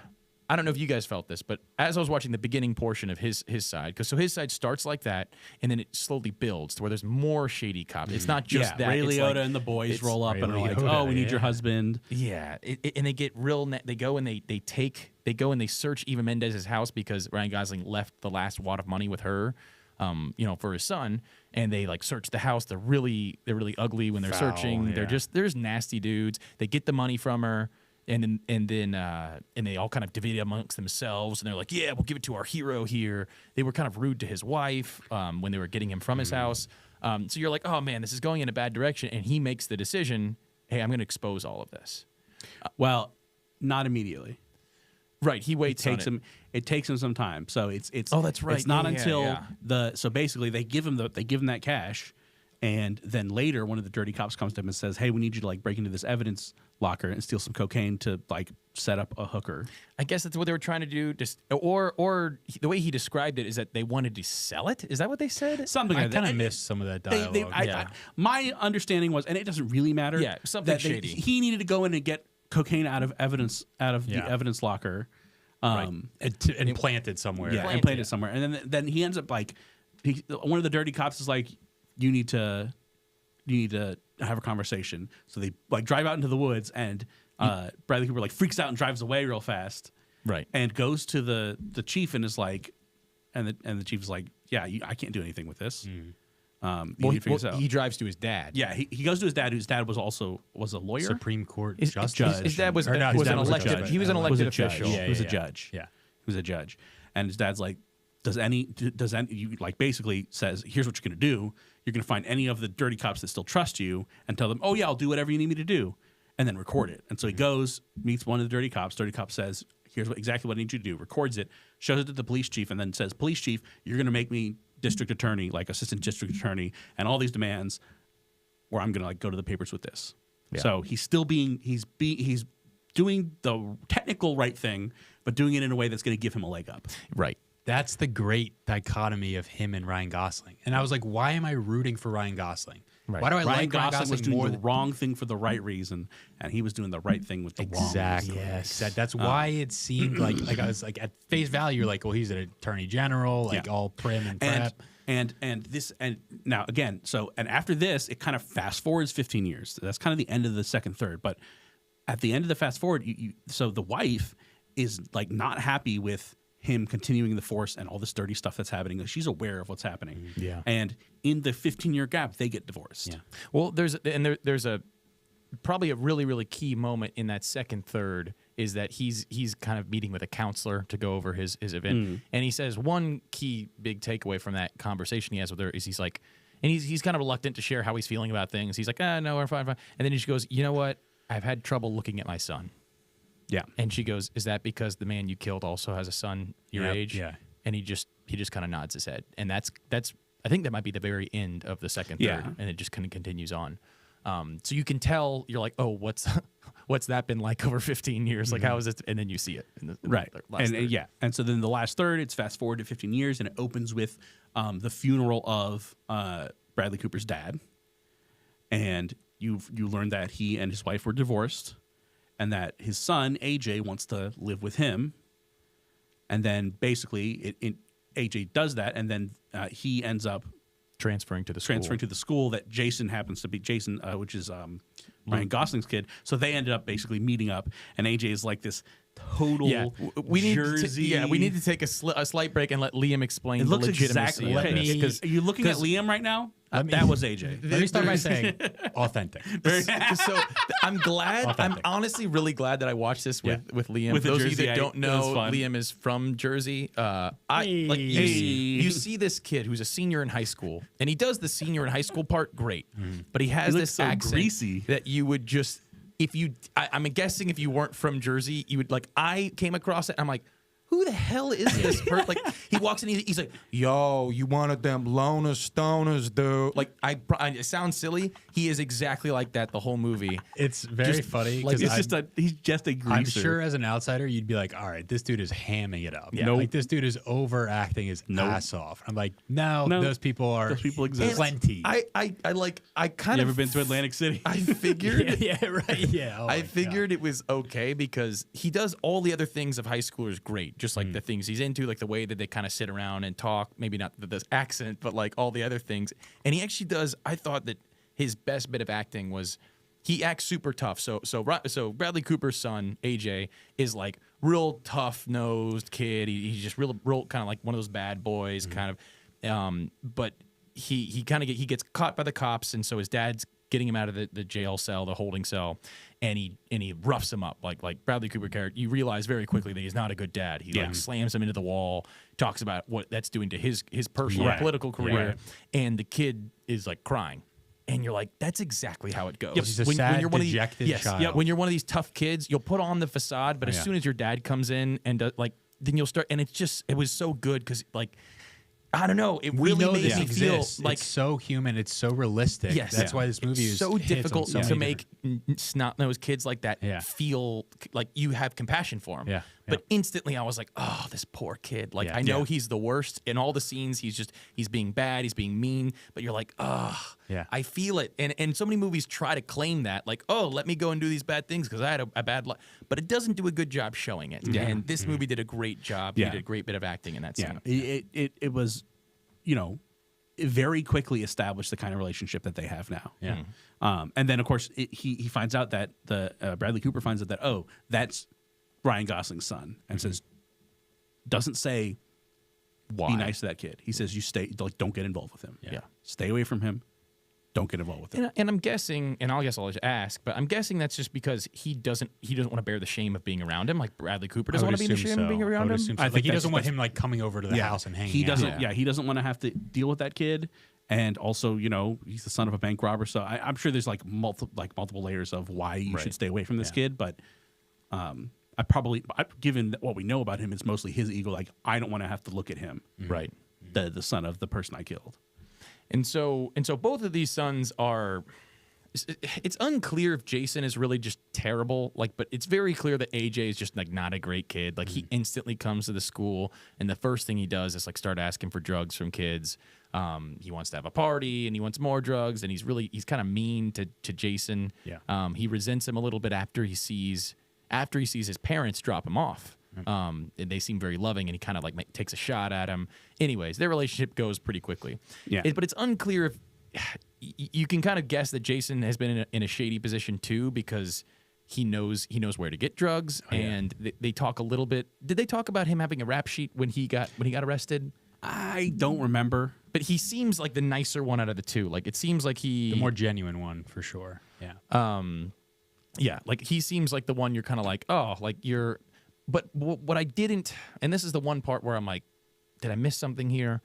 I don't know if you guys felt this, but as I was watching the beginning portion of his side, because his side starts like that, and then it slowly builds to where there's more shady cops. It's not just that. Ray it's Liotta like, and the boys roll up and are like, Liotta, "Oh, we need your husband." Yeah, and they get real. They go and they go and they search Eva Mendez's house because Ryan Gosling left the last wad of money with her, for his son, and they like search the house. They're really ugly when they're searching. Yeah. There's nasty dudes. They get the money from her. And then they all kind of divide it amongst themselves, and they're like, "Yeah, we'll give it to our hero here." They were kind of rude to his wife when they were getting him from his house. So you're like, "Oh man, this is going in a bad direction." And he makes the decision, "Hey, I'm going to expose all of this." Well, not immediately. Right, he waits. It takes him some time. So it's oh, that's right. It's not until so basically they give him that cash, and then later one of the dirty cops comes to him and says, "Hey, we need you to like break into this evidence locker and steal some cocaine to like set up a hooker." I guess that's what they were trying to do. Just or the way he described it is that they wanted to sell it. Is that what they said? Something like that. I kind of missed some of that dialogue. My understanding was, and it doesn't really matter. Yeah, something shady. He needed to go in and get cocaine out of the evidence locker, and planted somewhere. Yeah, and planted somewhere. And then he ends up like one of the dirty cops is like, you need to have a conversation. So they like drive out into the woods, and Bradley Cooper like freaks out and drives away real fast. Right. And goes to the chief and is like, and the chief is like, "Yeah, I can't do anything with this." He drives to his dad. Yeah, he goes to his dad, whose dad was a lawyer, Supreme Court judge. His dad was an elected. He was an elected official. He was a judge. Yeah, he was a judge, and his dad's like, does any you like basically says, here's what you're gonna do. You're gonna find any of the dirty cops that still trust you and tell them, "Oh yeah, I'll do whatever you need me to do," and then record it. And so he goes, meets one of the dirty cops. Dirty cop says, "Here's exactly what I need you to do." Records it, shows it to the police chief, and then says, "Police chief, you're gonna make me district attorney, like assistant district attorney, and all these demands, or I'm gonna like go to the papers with this." Yeah. So he's doing the technical right thing, but doing it in a way that's gonna give him a leg up. Right. That's the great dichotomy of him and Ryan Gosling. And I was like, why am I rooting for Ryan Gosling? Right. Why do I like Ryan Gosling was doing more the wrong thing for the right reason, and he was doing the right thing with the wrong reason. Yes. That's why it seemed like I was like at face value, you're like, well, he's an attorney general, like all prim and prep. And now again, and after this, it kind of fast forwards 15 years. That's kind of the end of the second third. But at the end of the fast forward, so the wife is like not happy with him continuing the force and all this dirty stuff that's happening. Like, she's aware of what's happening. Yeah. And in the 15-year gap, they get divorced. Yeah. Well, there's a probably a really, really key moment in that second third is that he's kind of meeting with a counselor to go over his event. And he says one key big takeaway from that conversation he has with her is he's like, and he's kind of reluctant to share how he's feeling about things. He's like, no, we're fine. And then she goes, "You know what? I've had trouble looking at my son." Yeah. And she goes, "Is that because the man you killed also has a son your age?" Yeah. And he just kind of nods his head. And that's I think that might be the very end of the second third, and it just kind of continues on. So you can tell, you're like, "Oh, what's that been like over 15 years? Like, how is it?" And then you see it in the last third. And so then the last third, it's fast forward to 15 years, and it opens with the funeral of Bradley Cooper's dad, and you learn that he and his wife were divorced, and that his son AJ wants to live with him, and then basically AJ does that, and then he ends up transferring to the school that Jason happens to be which is Ryan Gosling's kid. So they ended up basically meeting up, and AJ is like this total Jersey. We need to take a slight break and let Liam explain it the looks legitimacy. Exactly. Because are you looking at Liam right now? That was AJ. Let me start by saying authentic. So I'm glad. Authentic. I'm honestly really glad that I watched this with Liam. With those of you Jersey, that don't know, Liam is from Jersey. You see this kid who's a senior in high school, and he does the senior in high school part great, but he has this accent greasy that you would just I'm guessing if you weren't from Jersey, you would like. I came across it. I'm like, who the hell is this person? Like, he walks in, he's like, yo, you wanted them loner stoners, dude. Like, it sounds silly. He is exactly like that the whole movie. It's very funny. Like, he's just a greaser. I'm sure as an outsider, you'd be like, all right, this dude is hamming it up. Yeah. Like, this dude is overacting his ass off. I'm like, no, those people exist. Plenty. I kind You of... ever been to Atlantic City? I figured... yeah, right. Yeah. Oh I figured it was okay because he does all the other things of high schoolers great, just like the things he's into, like the way that they kind of sit around and talk, maybe not the accent, but like all the other things. And he actually does, I thought that his best bit of acting was he acts super tough. So Bradley Cooper's son, AJ, is like real tough-nosed kid. He's just real kind of like one of those bad boys kind of. But he gets caught by the cops, and so his dad's getting him out of the jail cell, the holding cell, and he roughs him up like Bradley Cooper character. You realize very quickly that he's not a good dad. He like slams him into the wall, talks about what that's doing to his personal political career, and the kid is like crying. And you're like, that's exactly how it goes. Yep. He's a sad, dejected child. When you're one of these tough kids, you'll put on the facade, but as soon as your dad comes in and then you'll start. And it was so good because like, I don't know. It really makes me feel like it's so human. It's so realistic. Yes, that's why this movie is so difficult to make snot-nosed kids like that feel like you have compassion for them. Yeah. But instantly, I was like, "Oh, this poor kid." Like I know he's the worst in all the scenes. He's being bad. He's being mean. But you're like, "Oh, I feel it." And so many movies try to claim that, like, "Oh, let me go and do these bad things because I had a bad life," but it doesn't do a good job showing it. And this movie did a great job. He did a great bit of acting in that scene. It was, it very quickly established the kind of relationship that they have now. Yeah. And then of course he finds out that Bradley Cooper finds out that that's Ryan Gosling's son, and doesn't say Why? Be nice to that kid. He says you don't get involved with him. Yeah. Stay away from him. Don't get involved with him. And I'm guessing, and I'll just ask, but I'm guessing that's just because he doesn't want to bear the shame of being around him, like Bradley Cooper doesn't want to be in the shame of being around him. I think he doesn't want him like coming over to the house and hanging he doesn't. out. He doesn't want to have to deal with that kid. And also, he's the son of a bank robber, so I'm sure there's like multiple layers of why you should stay away from this kid. But given what we know about him, it's mostly his ego. Like, I don't want to have to look at him, Right. The son of the person I killed. And so both of these sons are. It's unclear if Jason is really just terrible, but it's very clear that AJ is just like not a great kid. Like he instantly comes to the school, and the first thing he does is like start asking for drugs from kids. He wants to have a party, and he wants more drugs, and he's kind of mean to Jason. Yeah. He resents him a little bit after he sees his parents drop him off. And they seem very loving, and he kind of like takes a shot at him. Anyways, their relationship goes pretty quickly. Yeah. But it's unclear if you can kind of guess that Jason has been in a shady position too, because he knows where to get drugs, and they talk a little bit. Did they talk about him having a rap sheet when he got arrested? I don't remember, but he seems like the nicer one out of the two. Like it seems like the more genuine one for sure. Yeah. Yeah. Like he seems like the one you're kind of like, oh, like you're. But what I didn't, and this is the one part where I'm like, did I miss something here?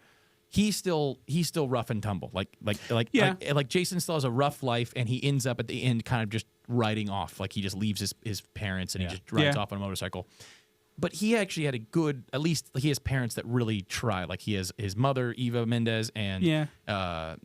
He's still rough and tumble. Like Jason still has a rough life, and he ends up at the end kind of just riding off. Like he just leaves his parents and he just rides off on a motorcycle. But he actually had at least he has parents that really try. Like he has his mother, Eva Mendes, and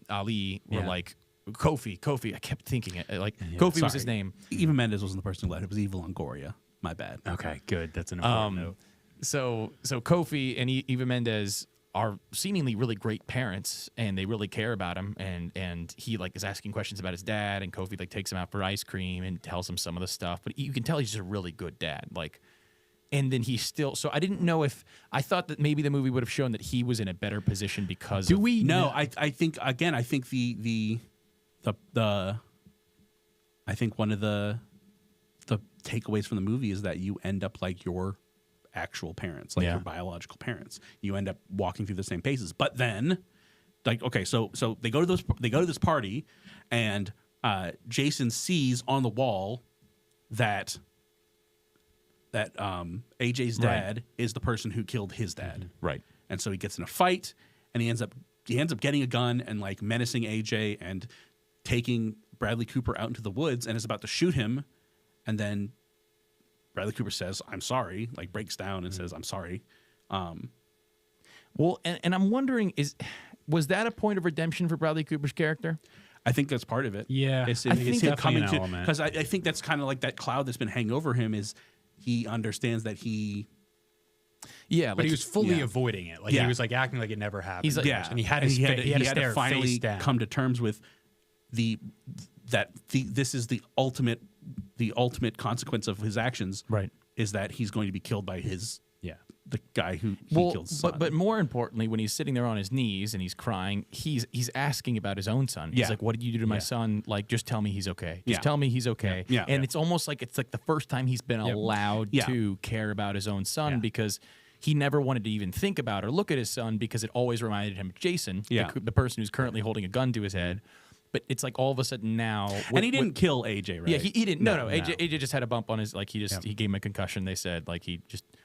Ali were like, Kofi. I kept thinking it. Kofi was his name. Eva Mendes wasn't the person who led. It was Eva Longoria. My bad. Okay, good. That's an important note. So Kofi and Eva Mendes are seemingly really great parents, and they really care about him. And he is asking questions about his dad, and Kofi takes him out for ice cream and tells him some of the stuff. But you can tell he's just a really good dad. And then he's still. So I didn't know if I thought that maybe the movie would have shown that he was in a better position because. Do we? No, I think again. I think the I think one of the takeaways from the movie is that you end up like your actual parents, like your biological parents. You end up walking through the same paces. But then, so they go to this party, and Jason sees on the wall that AJ's dad is the person who killed his dad. Right. And so he gets in a fight, and he ends up getting a gun and menacing AJ and taking Bradley Cooper out into the woods, and is about to shoot him. And then Bradley Cooper says, "I'm sorry," like breaks down and says, "I'm sorry." Well, and I'm wondering, was that a point of redemption for Bradley Cooper's character? I think that's part of it. Yeah, it's him coming to, because I think that's kind of like that cloud that's been hanging over him. Is he understands that he. Yeah, but he was fully avoiding it. Like he was like acting like it never happened. He's like, and he had to finally come to terms with this is the ultimate consequence of his actions. Right, is that he's going to be killed by the guy who killed his son. But more importantly, when he's sitting there on his knees and he's crying, he's asking about his own son. He's like, "What did you do to my son? Like, just tell me he's okay. Just tell me he's okay." And it's almost like it's like the first time he's been allowed to care about his own son because he never wanted to even think about or look at his son because it always reminded him of Jason, the person who's currently holding a gun to his head. But it's like all of a sudden now, and he didn't kill AJ, right? Yeah, he didn't. No. AJ just had a bump on his he gave him a concussion. They said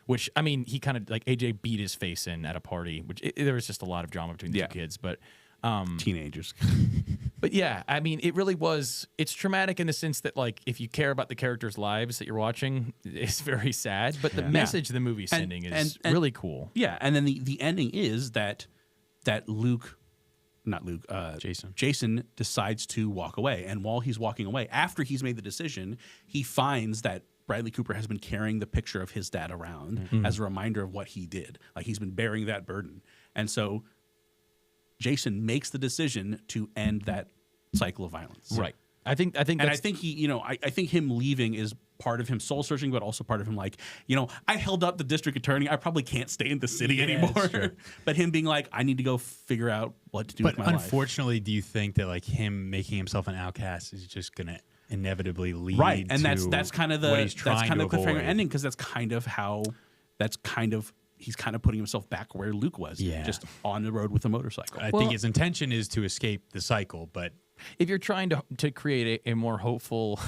which I mean he kind of like AJ beat his face in at a party, which there was just a lot of drama between the two kids, but teenagers. But yeah, I mean it really was. It's traumatic in the sense that like if you care about the characters' lives that you're watching, it's very sad. But the message the movie's sending is really cool. Yeah, and then the ending is that Jason decides to walk away. And while he's walking away, after he's made the decision, he finds that Bradley Cooper has been carrying the picture of his dad around as a reminder of what he did. Like he's been bearing that burden. And so Jason makes the decision to end that cycle of violence. Right. I think he, I think him leaving is part of him soul searching, but also part of him like, I held up the district attorney. I probably can't stay in the city anymore. But him being like, I need to go figure out what to do with my life. But unfortunately, do you think that like him making himself an outcast is just gonna inevitably lead and to that's kind of the cliffhanger ending, because he's kind of putting himself back where Luke was, just on the road with a motorcycle. I think his intention is to escape the cycle, but if you're trying to create a more hopeful,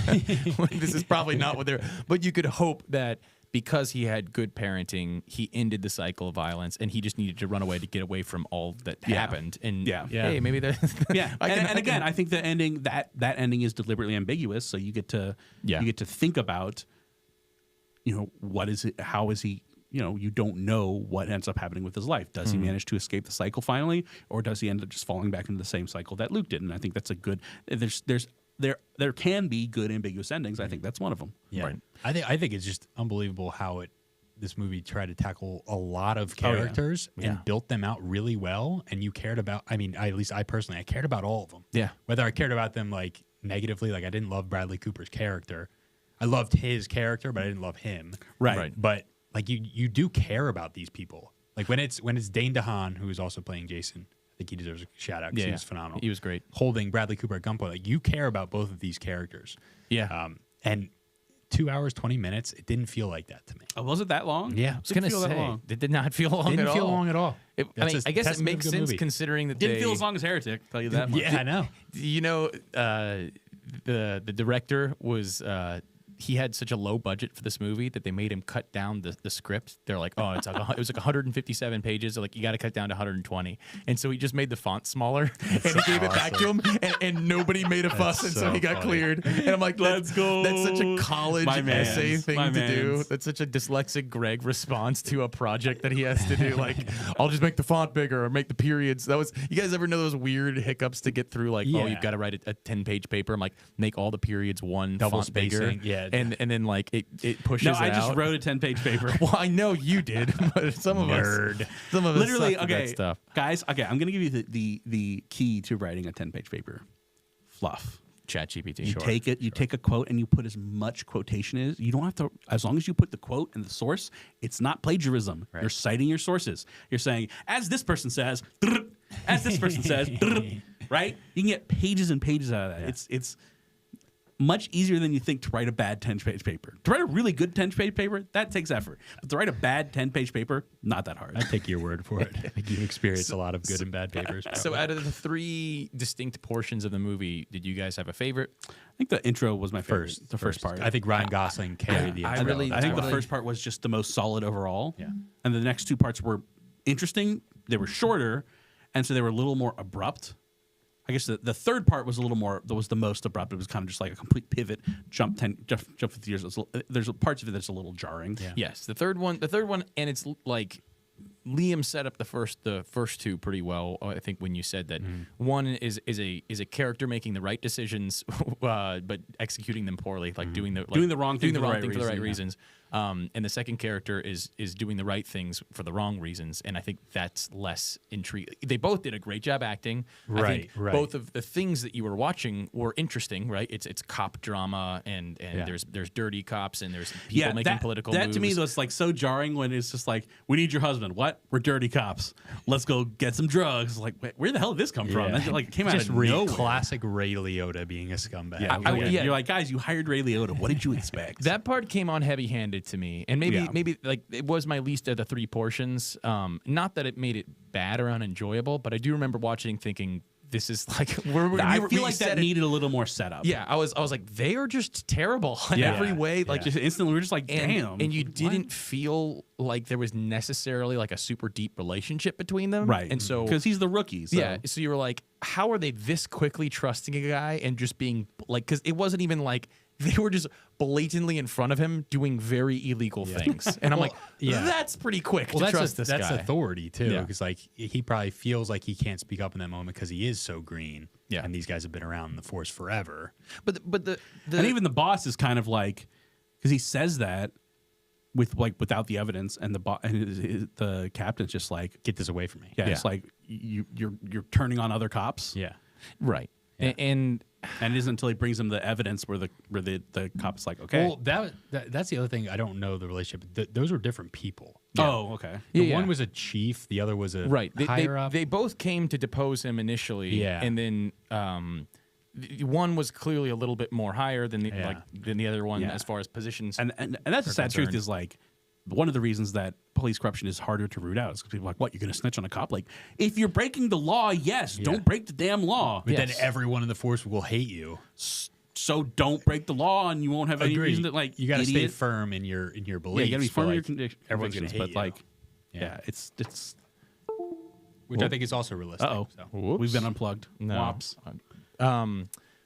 this is probably not what they're, but you could hope that because he had good parenting, he ended the cycle of violence, and he just needed to run away to get away from all that happened. And hey, maybe that. I think the ending that ending is deliberately ambiguous, so you get to think about, what is it? How is he? You don't know what ends up happening with his life. Does he manage to escape the cycle finally, or does he end up just falling back into the same cycle that Luke did? And I think that's a good. There can be good ambiguous endings. I think that's one of them. Yeah, right. I think it's just unbelievable how this movie tried to tackle a lot of characters and built them out really well. And you cared about. I mean, at least I personally, I cared about all of them. Yeah. Whether I cared about them like negatively, like I didn't love Bradley Cooper's character. I loved his character, but I didn't love him. Right. But like you do care about these people. Like when it's Dane DeHaan, who is also playing Jason, I think he deserves a shout out because he was phenomenal. He was great. Holding Bradley Cooper at gunpoint, like you care about both of these characters. Yeah. And 2 hours 20 minutes, it didn't feel like that to me. Oh, was it that long? Yeah, I was gonna say it did not feel long. Didn't feel long at all. I guess it makes sense considering that didn't feel as long as Heretic. Tell you that much. Yeah, I know. The director was. He had such a low budget for this movie that they made him cut down the script. They're like, it was like 157 pages. They're like, you got to cut down to 120. And so he just made the font smaller and he gave it back to him, and nobody made a fuss, and so he got cleared. And I'm like, let's go. That's such a college essay thing to do. That's such a dyslexic Greg response to a project that he has to do. Like, I'll just make the font bigger or make the periods. You guys ever know those weird hiccups to get through? Like, you've got to write a 10-page paper. I'm like, make all the periods one double font spacing. Bigger. Yeah. And then like it pushes No, I just out. wrote a 10-page paper. Well, I know you did, but some of us literally suck with that stuff. Guys. Okay, I'm gonna give you the key to writing a 10-page paper. Fluff. ChatGPT. You take a quote and you put as much quotation as you don't have to. As long as you put the quote and the source, it's not plagiarism. Right. You're citing your sources. You're saying, as this person says, as this person says, right? You can get pages and pages out of that. Yeah. It's much easier than you think to write a bad 10-page paper. To write a really good 10-page paper, that takes effort. But to write a bad 10-page paper, not that hard. I take your word for it. You experience a lot of good and bad papers. Probably. So out of the 3 distinct portions of the movie, did you guys have a favorite? I think the intro was my favorite. The first part. I think Ryan Gosling carried the intro. I think the first part was just the most solid overall. Yeah. And the next 2 parts were interesting. They were shorter, and so they were a little more abrupt. I guess the third part was a little more. That was the most abrupt. It was kind of just like a complete pivot, jump 50 years. There's parts of it that's a little jarring. Yeah. Yes, the third one, and it's like Liam set up the first two pretty well. I think when you said that one is a character making the right decisions, but executing them poorly, like doing the wrong thing for the right reasons. And the second character is doing the right things for the wrong reasons, and I think that's less intriguing. They both did a great job acting. I think both of the things that you were watching were interesting, right? It's cop drama, and there's dirty cops, and there's people making political moves. That to me was like so jarring when it's just like, we need your husband. What? We're dirty cops. Let's go get some drugs. Like, where the hell did this come from? That like came out of nowhere. Classic Ray Liotta being a scumbag. You're like, guys, you hired Ray Liotta. What did you expect? That part came on heavy-handed to me, and maybe like it was my least of the three portions. Not that it made it bad or unenjoyable, but I do remember watching thinking, this is like I feel like that needed a little more setup. Yeah, I was like, they are just terrible in every way. Like just instantly, we were just like, damn. And you didn't feel like there was necessarily like a super deep relationship between them, right? And so because he's the rookie, so. So you were like, how are they this quickly trusting a guy and just being like, because it wasn't even like they were just blatantly in front of him doing very illegal things. And I'm like, that's pretty quick to trust this guy. That's authority, too, because like he probably feels like he can't speak up in that moment because he is so green. Yeah. And these guys have been around the force forever. But and even the boss is kind of like, because he says that without the evidence, and the captain's just like, get this away from me. Yeah. It's like you're turning on other cops. Yeah. Right. Yeah. And it isn't until he brings them the evidence where the cop's like, okay. Well, that's the other thing. I don't know the relationship. Those were different people. Yeah. Oh, okay. One was a chief. The other was a higher up. They both came to depose him initially. Yeah. And then one was clearly a little bit more higher than the other one as far as positions. And that's the sad truth is like, one of the reasons that police corruption is harder to root out is because people are like, what, you're going to snitch on a cop? Like, if you're breaking the law, don't break the damn law. But then everyone in the force will hate you. So don't break the law, and you won't have any reason to, like, you got to stay firm in your beliefs. Yeah, you got to be firm in your convictions. Everyone's going to hate but, you. Like, it's... Which I think is also realistic. Uh-oh. So. We've been unplugged. No. Wops.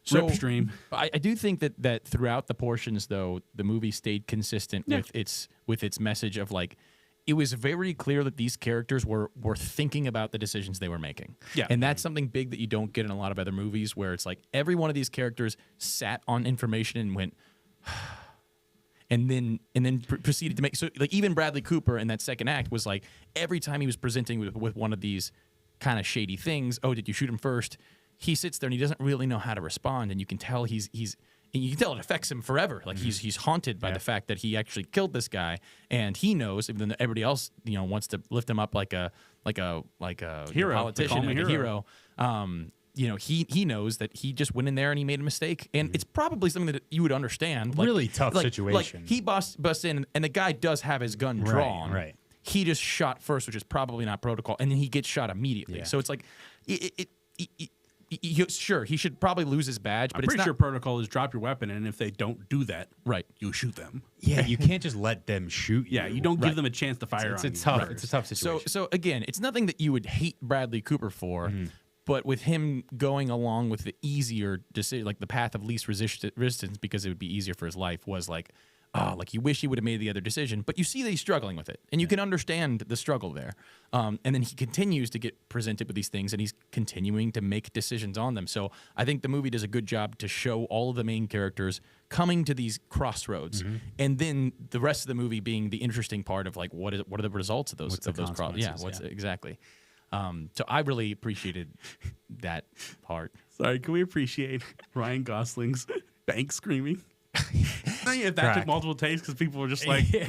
So Ripstream. I do think that throughout the portions, though, the movie stayed consistent with its message of like, it was very clear that these characters were thinking about the decisions they were making. Yeah. And that's something big that you don't get in a lot of other movies, where it's like every one of these characters sat on information and went, and then proceeded to make. So like even Bradley Cooper in that second act was like, every time he was presenting with one of these kind of shady things, oh, did you shoot him first? He sits there and he doesn't really know how to respond, and you can tell and you can tell it affects him forever. Like he's haunted by the fact that he actually killed this guy, and he knows, even though everybody else wants to lift him up like a hero, politician, like a hero. He knows that he just went in there and he made a mistake, and it's probably something that you would understand. Like, really tough situation. Like he busts in, and the guy does have his gun drawn. Right. He just shot first, which is probably not protocol, and then he gets shot immediately. Yeah. So it's like sure, he should probably lose his badge, but I'm pretty sure protocol is drop your weapon, and if they don't do that, you shoot them. Yeah, you can't just let them shoot you. Yeah, you don't give them a chance to fire on you. It's a tough situation. So again, it's nothing that you would hate Bradley Cooper for, but with him going along with the easier decision, like the path of least resistance, because it would be easier for his life, was like, like you wish he would have made the other decision, but you see that he's struggling with it, and you can understand the struggle there. And then he continues to get presented with these things, and he's continuing to make decisions on them. So I think the movie does a good job to show all of the main characters coming to these crossroads, and then the rest of the movie being the interesting part of like, what are the results of those crossroads? Yeah, exactly. So I really appreciated that part. Sorry, can we appreciate Ryan Gosling's bank screaming? If that took multiple takes because people were just like, you're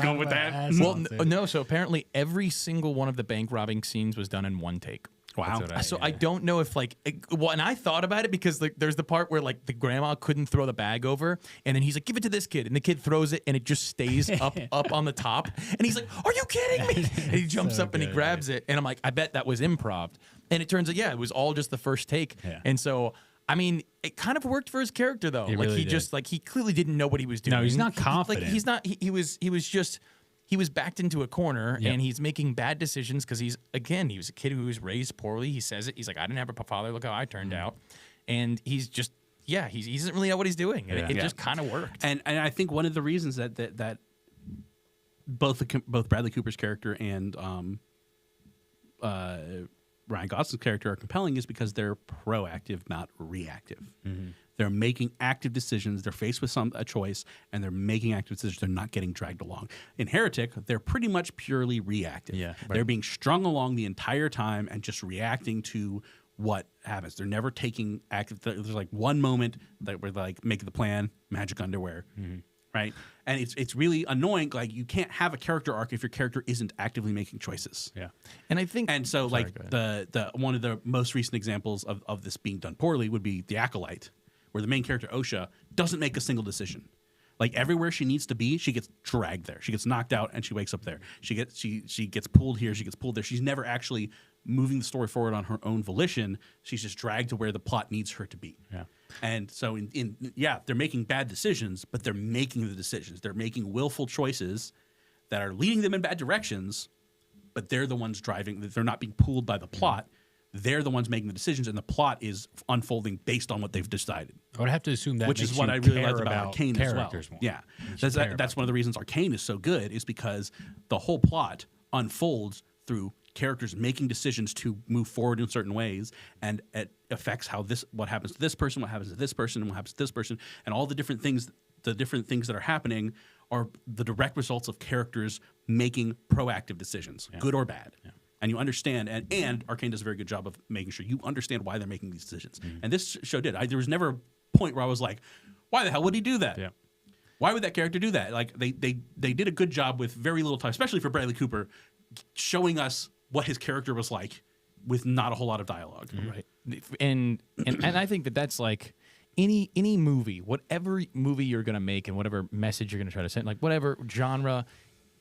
going with that? Well, no. So apparently every single one of the bank robbing scenes was done in one take. Wow. I don't know if and I thought about it because there's the part where like the grandma couldn't throw the bag over, and then he's like, give it to this kid, and the kid throws it, and it just stays up on the top, and he's like, are you kidding me? And he jumps up and he grabs it, and I'm like, I bet that was improv, and it turns out it was all just the first take, and so. I mean, it kind of worked for his character, though. It really did. He clearly didn't know what he was doing. No, he's not confident. He's not. He was just. he was backed into a corner and he's making bad decisions because he was a kid who was raised poorly. He says it. He's like, I didn't have a father. Look how I turned out. And he's just, he doesn't really know what he's doing. And it just kind of worked. And I think one of the reasons that both Bradley Cooper's character and Ryan Gosling's character are compelling is because they're proactive, not reactive. Mm-hmm. They're making active decisions. They're faced with a choice, and they're making active decisions. They're not getting dragged along. In Heretic, they're pretty much purely reactive. Yeah, right. They're being strung along the entire time and just reacting to what happens. They're never taking active. There's like one moment that we're like making the plan, magic underwear, right? And it's really annoying. Like you can't have a character arc if your character isn't actively making choices. Yeah, and I think, and so like the one of the most recent examples of this being done poorly would be The Acolyte, where the main character, Osha, doesn't make a single decision. Like everywhere she needs to be, she gets dragged there. She gets knocked out and she wakes up there. She gets pulled here, she gets pulled there. She's never actually moving the story forward on her own volition. She's just dragged to where the plot needs her to be. Yeah. And so they're making bad decisions, but they're making the decisions. They're making willful choices that are leading them in bad directions, but they're the ones driving. They're not being pulled by the plot. They're the ones making the decisions, and the plot is unfolding based on what they've decided. I would have to assume that, which is what I really like about Arcane as well. More. Yeah, that's one of the reasons Arcane is so good, is because the whole plot unfolds through characters making decisions to move forward in certain ways, and it affects what happens to this person, what happens to this person, and what happens to this person, and all the different things that are happening are the direct results of characters making proactive decisions, good or bad. Yeah. And you understand, and Arcane does a very good job of making sure you understand why they're making these decisions. Mm-hmm. And this show did. There was never a point where I was like, why the hell would he do that? Yeah. Why would that character do that? Like they did a good job with very little time, especially for Bradley Cooper, showing us what his character was like with not a whole lot of dialogue. Mm-hmm. Right. And I think that's like any movie, whatever movie you're going to make and whatever message you're going to try to send, like whatever genre,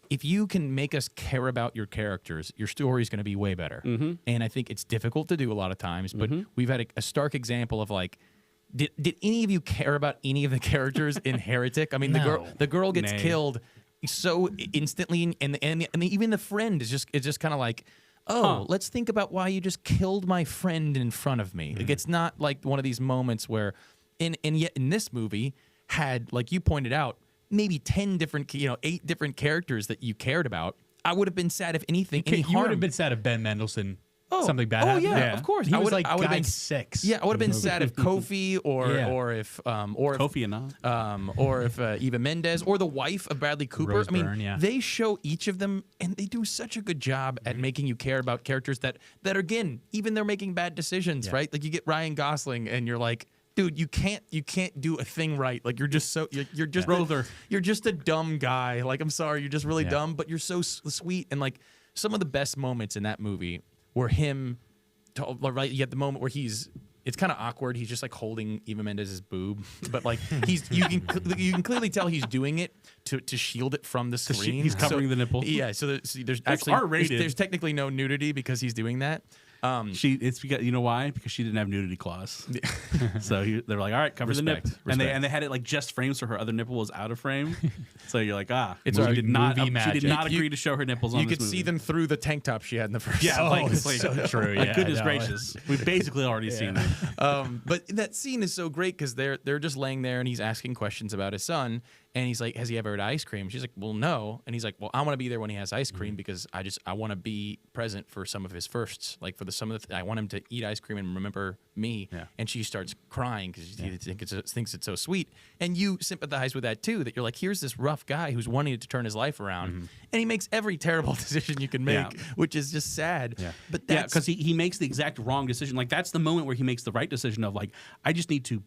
if you can make us care about your characters, your story is going to be way better. Mm-hmm. And I think it's difficult to do a lot of times, but we've had a stark example of like, did any of you care about any of the characters in Heretic? I mean, the girl gets killed so instantly, and even the friend is just kind of like, let's think about why you just killed my friend in front of me. Mm-hmm. Like, it's not like one of these moments where, and yet in this movie had, like you pointed out, maybe 8 different characters that you cared about. I would have been sad if anything. You would have been sad if Ben Mendelsohn something bad happened. Yeah, of course. He was like guy 6. Yeah, I would have been sad if Kofi Kofi Anand or if Eva Mendes or the wife of Bradley Cooper. Rose Byrne, they show each of them, and they do such a good job at making you care about characters that again, even they're making bad decisions, right? Like you get Ryan Gosling, and you're like, dude, you can't do a thing right. Like you're just you're just a dumb guy. Like, I'm sorry, you're just really dumb, but you're so sweet. And like some of the best moments in that movie were him. Right, you get the moment where it's kind of awkward. He's just like holding Eva Mendes' boob, but like you can clearly tell he's doing it to shield it from the screen. He's covering the nipple. Yeah, so there's actually R-rated. There's technically no nudity because he's doing that. It's because, you know why? Because she didn't have nudity clause. So they're like, all right, cover the nip. And they had it like just framed so her other nipple was out of frame. So you're like, she did not agree to show her nipples on this movie. You could see them through the tank top she had in the first. Yeah, so true. Like, goodness gracious, we've basically already seen it. But that scene is so great because they're just laying there and he's asking questions about his son. And he's like, has he ever had ice cream? She's like, well, no. And he's like, well, I want to be there when he has ice cream because I want to be present for some of his firsts. Like for I want him to eat ice cream and remember me. Yeah. And she starts crying because she thinks it's so sweet. And you sympathize with that too, that you're like, here's this rough guy who's wanting to turn his life around. Mm-hmm. And he makes every terrible decision you can make, which is just sad. Yeah. But because he makes the exact wrong decision. Like that's the moment where he makes the right decision of like, I just need to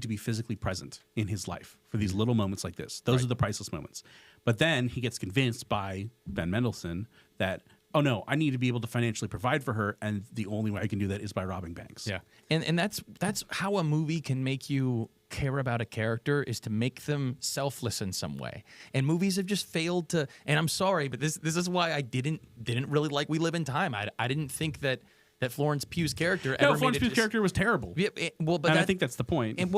be physically present in his life for these little moments like this. Those are the priceless moments. But then he gets convinced by Ben Mendelsohn that, oh no, I need to be able to financially provide for her, and the only way I can do that is by robbing banks. Yeah, and that's how a movie can make you care about a character, is to make them selfless in some way. And movies have just failed to. And I'm sorry, but this is why I didn't really like We Live in Time. I didn't think that that Florence Pugh's character No, Florence Pugh's character was terrible. Yeah, but I think that's the point. And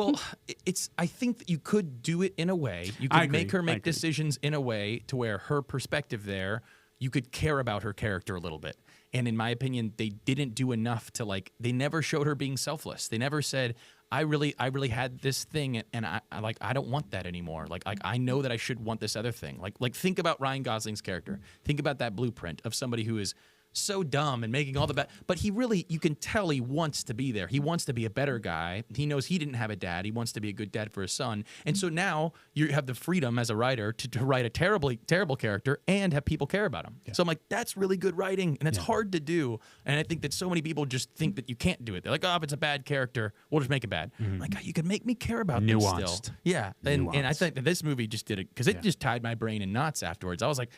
I think that you could do it in a way. You could make her make decisions in a way to where her perspective there, you could care about her character a little bit. And in my opinion, they didn't do enough to they never showed her being selfless. They never said, I really had this thing and I don't want that anymore. Like I know that I should want this other thing. Like think about Ryan Gosling's character. Think about that blueprint of somebody who is so dumb and making all the bad, but you can tell he wants to be there. He wants to be a better guy. He knows he didn't have a dad. He wants to be a good dad for his son. And so now you have the freedom as a writer to write a terrible character and have people care about him. Yeah. So I'm like, that's really good writing, and it's hard to do. And I think that so many people just think that you can't do it. They're like, oh, if it's a bad character, we'll just make it bad. I'm like, you can make me care about them still. Yeah. And I think that this movie just did it because it just tied my brain in knots afterwards. I was like,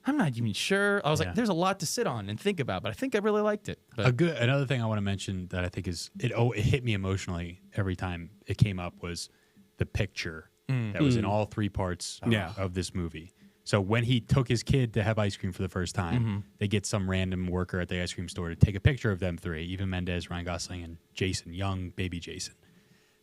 I'm not even sure. I was like, there's a lot to sit on and think about, but I think I really liked it. But another thing I want to mention that I think is it hit me emotionally every time it came up was the picture that was in all three parts of this movie. So when he took his kid to have ice cream for the first time, they get some random worker at the ice cream store to take a picture of them three, Eva Mendes, Ryan Gosling, and Jason, young baby Jason.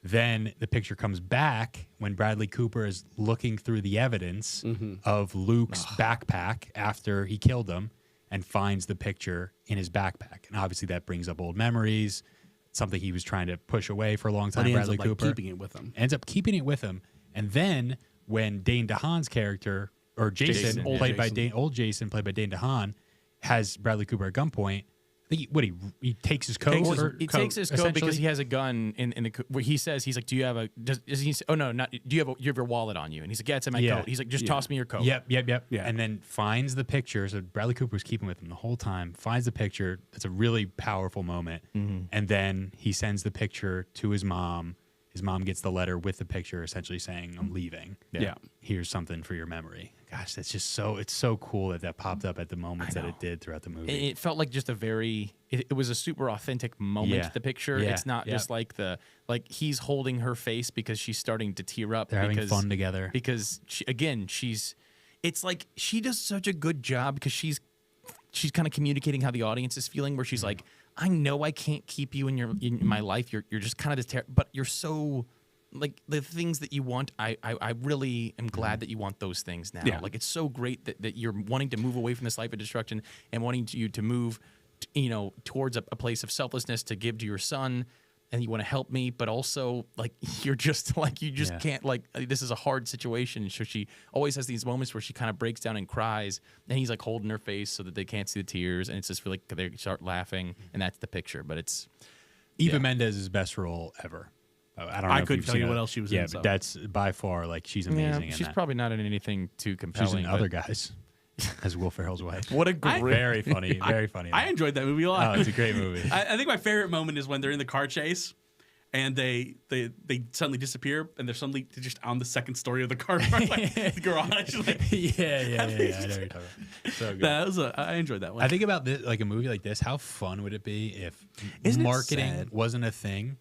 Then the picture comes back when Bradley Cooper is looking through the evidence of Luke's backpack after he killed him and finds the picture in his backpack. And obviously that brings up old memories, something he was trying to push away for a long time, Bradley Cooper. Keeping it with him. Ends up keeping it with him. And then when Dane DeHaan's character, or Jason, played by Dane DeHaan, has Bradley Cooper at gunpoint, he takes his coat? He takes his coat because he has a gun in the where he says, he's like, do you have do you have your wallet on you? And he's like, yeah, it's in my coat. He's like, just toss me your coat. Yep. Yeah. And then finds the picture. So Bradley Cooper was keeping with him the whole time. Finds the picture. It's a really powerful moment. And then he sends the picture to his mom. His mom gets the letter with the picture, essentially saying, "I'm leaving. Yeah. Here's something for your memory." Gosh, that's just it's so cool that popped up at the moments that it did throughout the movie. It felt like just it was a super authentic moment. The picture, it's not just like he's holding her face because she's starting to tear up. They're having fun together because it's like she does such a good job because she's kind of communicating how the audience is feeling, where she's like, I know I can't keep you in my life. You're just kind of this but you're so like the things that you want. I really am glad that you want those things now. Like it's so great that you're wanting to move away from this life of destruction and wanting you to move, towards a place of selflessness to give to your son. And you want to help me, but also like you're just like you just can't this is a hard situation. So she always has these moments where she kind of breaks down and cries, and he's like holding her face so that they can't see the tears, and it's just really they start laughing, and that's the picture. But it's Eva Mendes' best role ever. I don't know. I couldn't tell you what else she was in. Yeah, but that's by far she's amazing. Yeah, she's probably not in anything too compelling. She's in Other Guys. As Will Ferrell's wife. What a great, very funny. I enjoyed that movie a lot. Oh, it's a great movie. I think my favorite moment is when they're in the car chase and they suddenly disappear and they're suddenly just on the second story of the car park, the garage. Yeah. I know what you're talking about. So good. I enjoyed that one. I think about this, like a movie like this. How fun would it be if marketing wasn't a thing?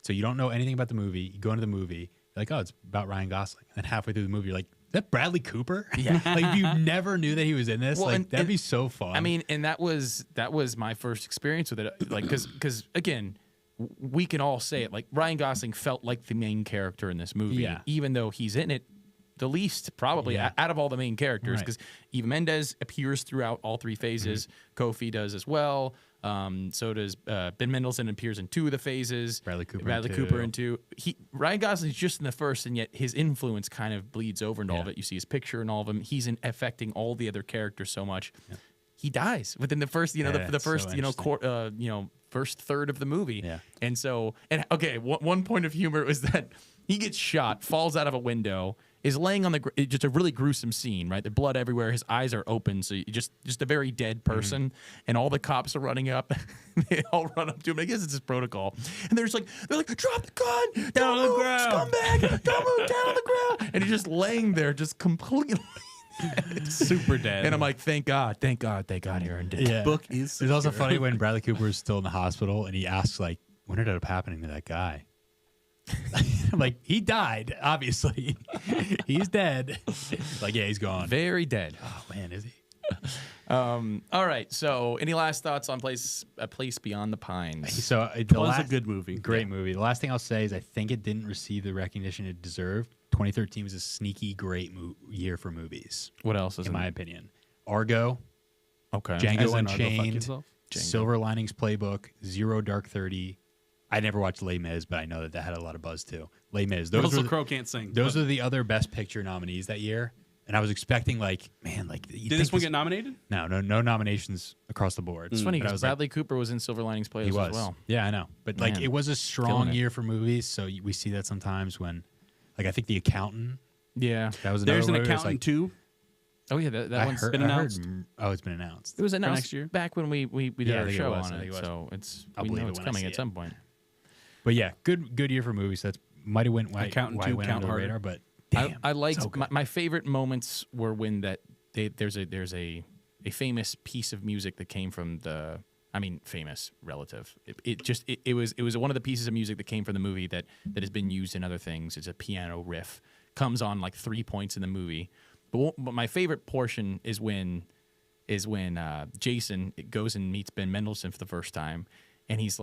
So you don't know anything about the movie. You go into the movie, you're like, oh, it's about Ryan Gosling. And then halfway through the movie, you're like, is that Bradley Cooper? Yeah. Like you never knew that he was in this. Well, that'd be so fun. I mean, and that was my first experience with it. Like, because again, we can all say it. Like Ryan Gosling felt like the main character in this movie, even though he's in it the least, probably out of all the main characters. Because Eva Mendes appears throughout all three phases. Kofi does as well. So does Ben Mendelsohn appears in two of the phases. Bradley Cooper in two. Ryan Gosling's just in the first, and yet his influence kind of bleeds over into all of it. You see his picture in all of them. He's affecting all the other characters so much. Yeah. He dies within the first, the first, first third of the movie. Yeah. And so, one point of humor was that he gets shot, falls out of a window, is laying on just a really gruesome scene, right? The blood everywhere. His eyes are open, so just a very dead person. And all the cops are running up. They all run up to him. I guess it's his protocol. And they're like, drop the gun down on the ground. Scumbag, don't move down on the ground. And he's just laying there, just completely super dead. And I'm like, thank God, Aaron did. Yeah. Book is. It's also funny when Bradley Cooper is still in the hospital and he asks, like, when did it end up happening to that guy? I'm like, he died, obviously. He's dead. Like, yeah, he's gone. Very dead. Oh, man, is he? All right. So, any last thoughts on A Place Beyond the Pines? So it was a good movie. Great movie. The last thing I'll say is I think it didn't receive the recognition it deserved. 2013 was a sneaky great year for movies. What else is in my opinion? Argo. Okay. Django Unchained. Silver Linings Playbook. Zero Dark 30. I never watched Les Mis, but I know that had a lot of buzz too. Les Mis. Russell Crowe can't sing. Those are the other Best Picture nominees that year. And I was expecting, did this one get nominated? No nominations across the board. It's funny because Bradley Cooper was in Silver Linings Playbook as well. Yeah, I know. But it was a strong year for movies, so we see that sometimes when, I think The Accountant. Yeah, that was There's an Accountant too. Oh yeah, that one's been announced. It's been announced. It was announced next year back when we did our show on it. So we know it's coming at some point. But yeah, good year for movies. That might have went Accountant 2 went under the radar, but damn, I liked so my favorite moments were when there's a famous piece of music that came from famous relative. It was one of the pieces of music that came from the movie that has been used in other things. It's a piano riff, comes on 3 points in the movie. But my favorite portion is when Jason goes and meets Ben Mendelsohn for the first time, and he's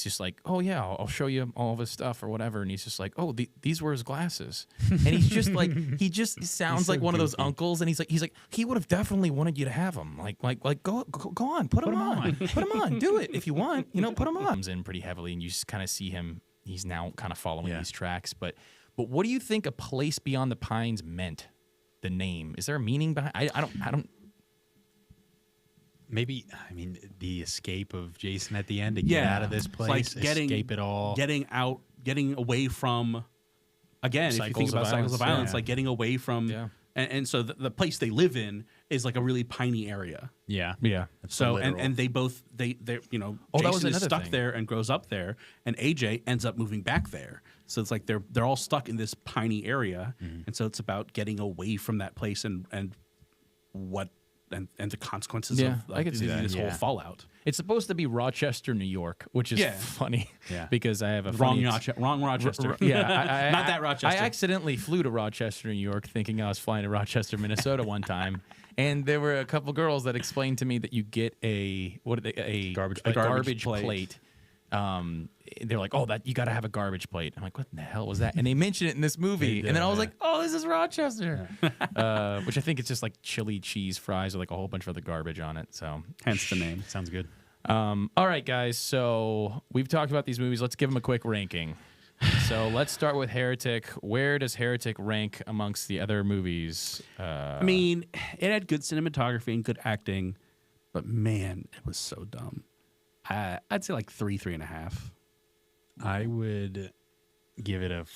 just like, oh yeah, I'll show you all of his stuff or whatever, and he's just like, oh, these were his glasses, and he's just like, he just sounds like one of those uncles, and he's like he would have definitely wanted you to have them, like go on, put them on, put them on, do it if you want, put them on. Comes in pretty heavily, and you just kind of see him. He's now kind of following these tracks, but what do you think A Place Beyond the Pines meant? The name, is there a meaning behind? I don't. Maybe the escape of Jason at the end to get out of this place, escape it all, getting away from. Again, if you think about cycles of violence, getting away from. And so the place they live in is a really piney area. Yeah. So and they're Jason is stuck there and grows up there, and AJ ends up moving back there. So it's they're all stuck in this piney area, and so it's about getting away from that place and the consequences of this whole fallout. It's supposed to be Rochester, New York, which is funny because I have a wrong Rochester. Not that Rochester. I accidentally flew to Rochester, New York, thinking I was flying to Rochester, Minnesota one time, and there were a couple girls that explained to me that you get a garbage plate. They're like, oh, that you got to have a garbage plate. I'm like, what the hell was that? And they mentioned it in this movie, and then I was like, oh, this is Rochester, which I think it's just chili cheese fries with a whole bunch of other garbage on it. So hence the name. Sounds good. All right, guys. So we've talked about these movies. Let's give them a quick ranking. So let's start with Heretic. Where does Heretic rank amongst the other movies? It had good cinematography and good acting, but man, it was so dumb. I'd say 3.5. I would give it a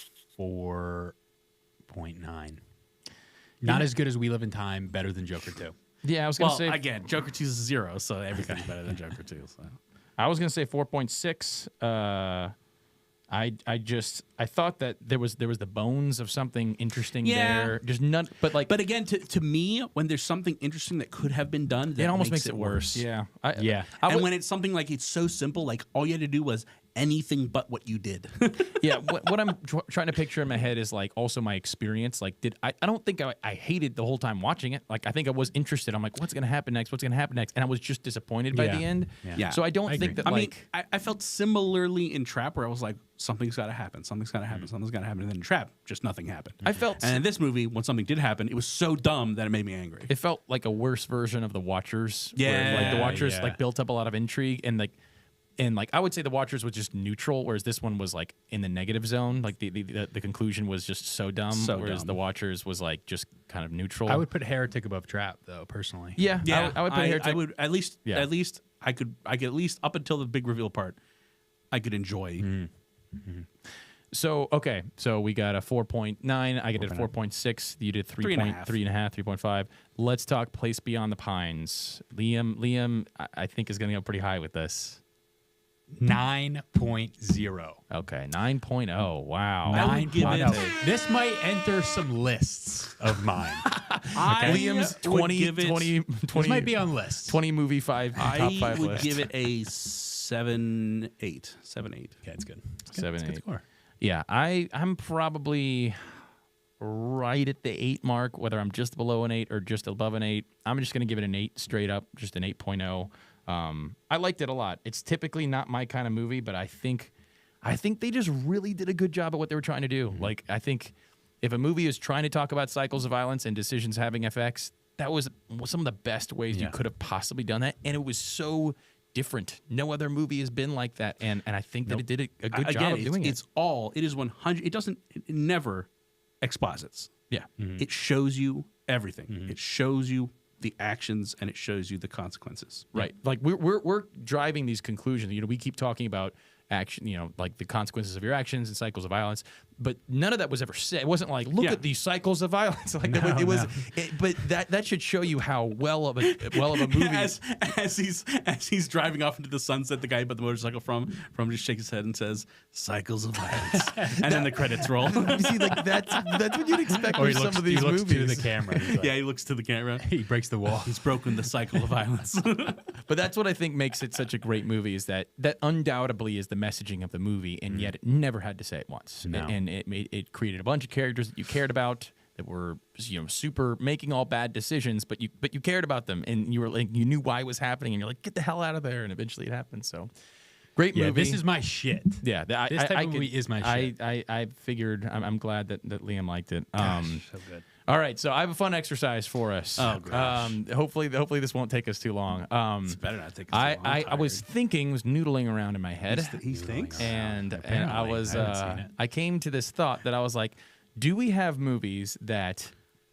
4.9. Not as good as We Live in Time, better than Joker 2. Yeah, I was going to say... again, Joker 2 is 0, so everything's better than Joker 2. So. I was going to say 4.6. I thought that there was the bones of something interesting there. Just none, but again, to me, when there's something interesting that could have been done, it almost makes it worse. Yeah, and when it's something it's so simple, all you had to do was anything but what you did. Yeah, what I'm trying to picture in my head is also my experience. I don't think I hated the whole time watching it. I think I was interested. I'm like, what's going to happen next? What's going to happen next? And I was just disappointed by the end. Yeah. So I don't think that I felt similarly in Trap, where I was like, something's got to happen. Something's got to happen. Something's got to happen. And then in Trap, just nothing happened. And in this movie, when something did happen, it was so dumb that it made me angry. It felt like a worse version of The Watchers. Where, The Watchers built up a lot of intrigue and I would say The Watchers was just neutral, whereas this one was in the negative zone. The conclusion was just so dumb, whereas The Watchers was just kind of neutral. I would put Heretic above Trap, though, personally. Yeah. I would put Heretic. I would at least I could at least up until the big reveal part, I could enjoy. Mm-hmm. So so we got a 4.9. I get a 4.6. You did 3.3.5, 3.5. Let's talk Place Beyond the Pines. Liam, I think is going to go pretty high with this. 9.0. Okay, 9.0. Wow. 9.0. This might enter some lists of mine. Liam's 20. This might be on lists. 20 movie top 5 list. I would give it a 7.8. 7.8. Okay, it's good. It's 7.8. Good score. Yeah, I'm probably right at the 8 mark, whether I'm just below an 8 or just above an 8. I'm just going to give it an 8 straight up, just an 8.0. I liked it a lot. It's typically not my kind of movie, but I think they just really did a good job at what they were trying to do. Like, I think if a movie is trying to talk about cycles of violence and decisions having effects, that was some of the best ways you could have possibly done that, and it was so different. No other movie has been like that, and I think that it did a good job of doing it. It is 100. It never exposits. Yeah. It shows you everything. It shows you the actions, and it shows you the consequences. Right. Like we're driving these conclusions. We keep talking about action, like the consequences of your actions and cycles of violence, but none of that was ever said. It wasn't like, look at these cycles of violence. Like but that should show you how well of a movie. as he's driving off into the sunset, the guy he bought the motorcycle from just shakes his head and says, "Cycles of violence," and then the credits roll. You see, like that's what you'd expect from some of these movies. He looks to the camera. Like, he looks to the camera. He breaks the wall. He's broken the cycle of violence. But that's what I think makes it such a great movie, is that undoubtedly is the messaging of the movie, and yet it never had to say it once. No. And it created a bunch of characters that you cared about, that were super making all bad decisions, but you cared about them, and you were like, you knew why it was happening, and you're like, get the hell out of there, and eventually it happened. So great movie. This is my shit. Yeah, this type of movie is my shit. I figured. I'm glad that Liam liked it. Gosh, so good. All right, so I have a fun exercise for us. Oh, gosh. Hopefully this won't take us too long. It's better not take us too long. I was noodling around in my head. He thinks, and I came to this thought that I was like, do we have movies that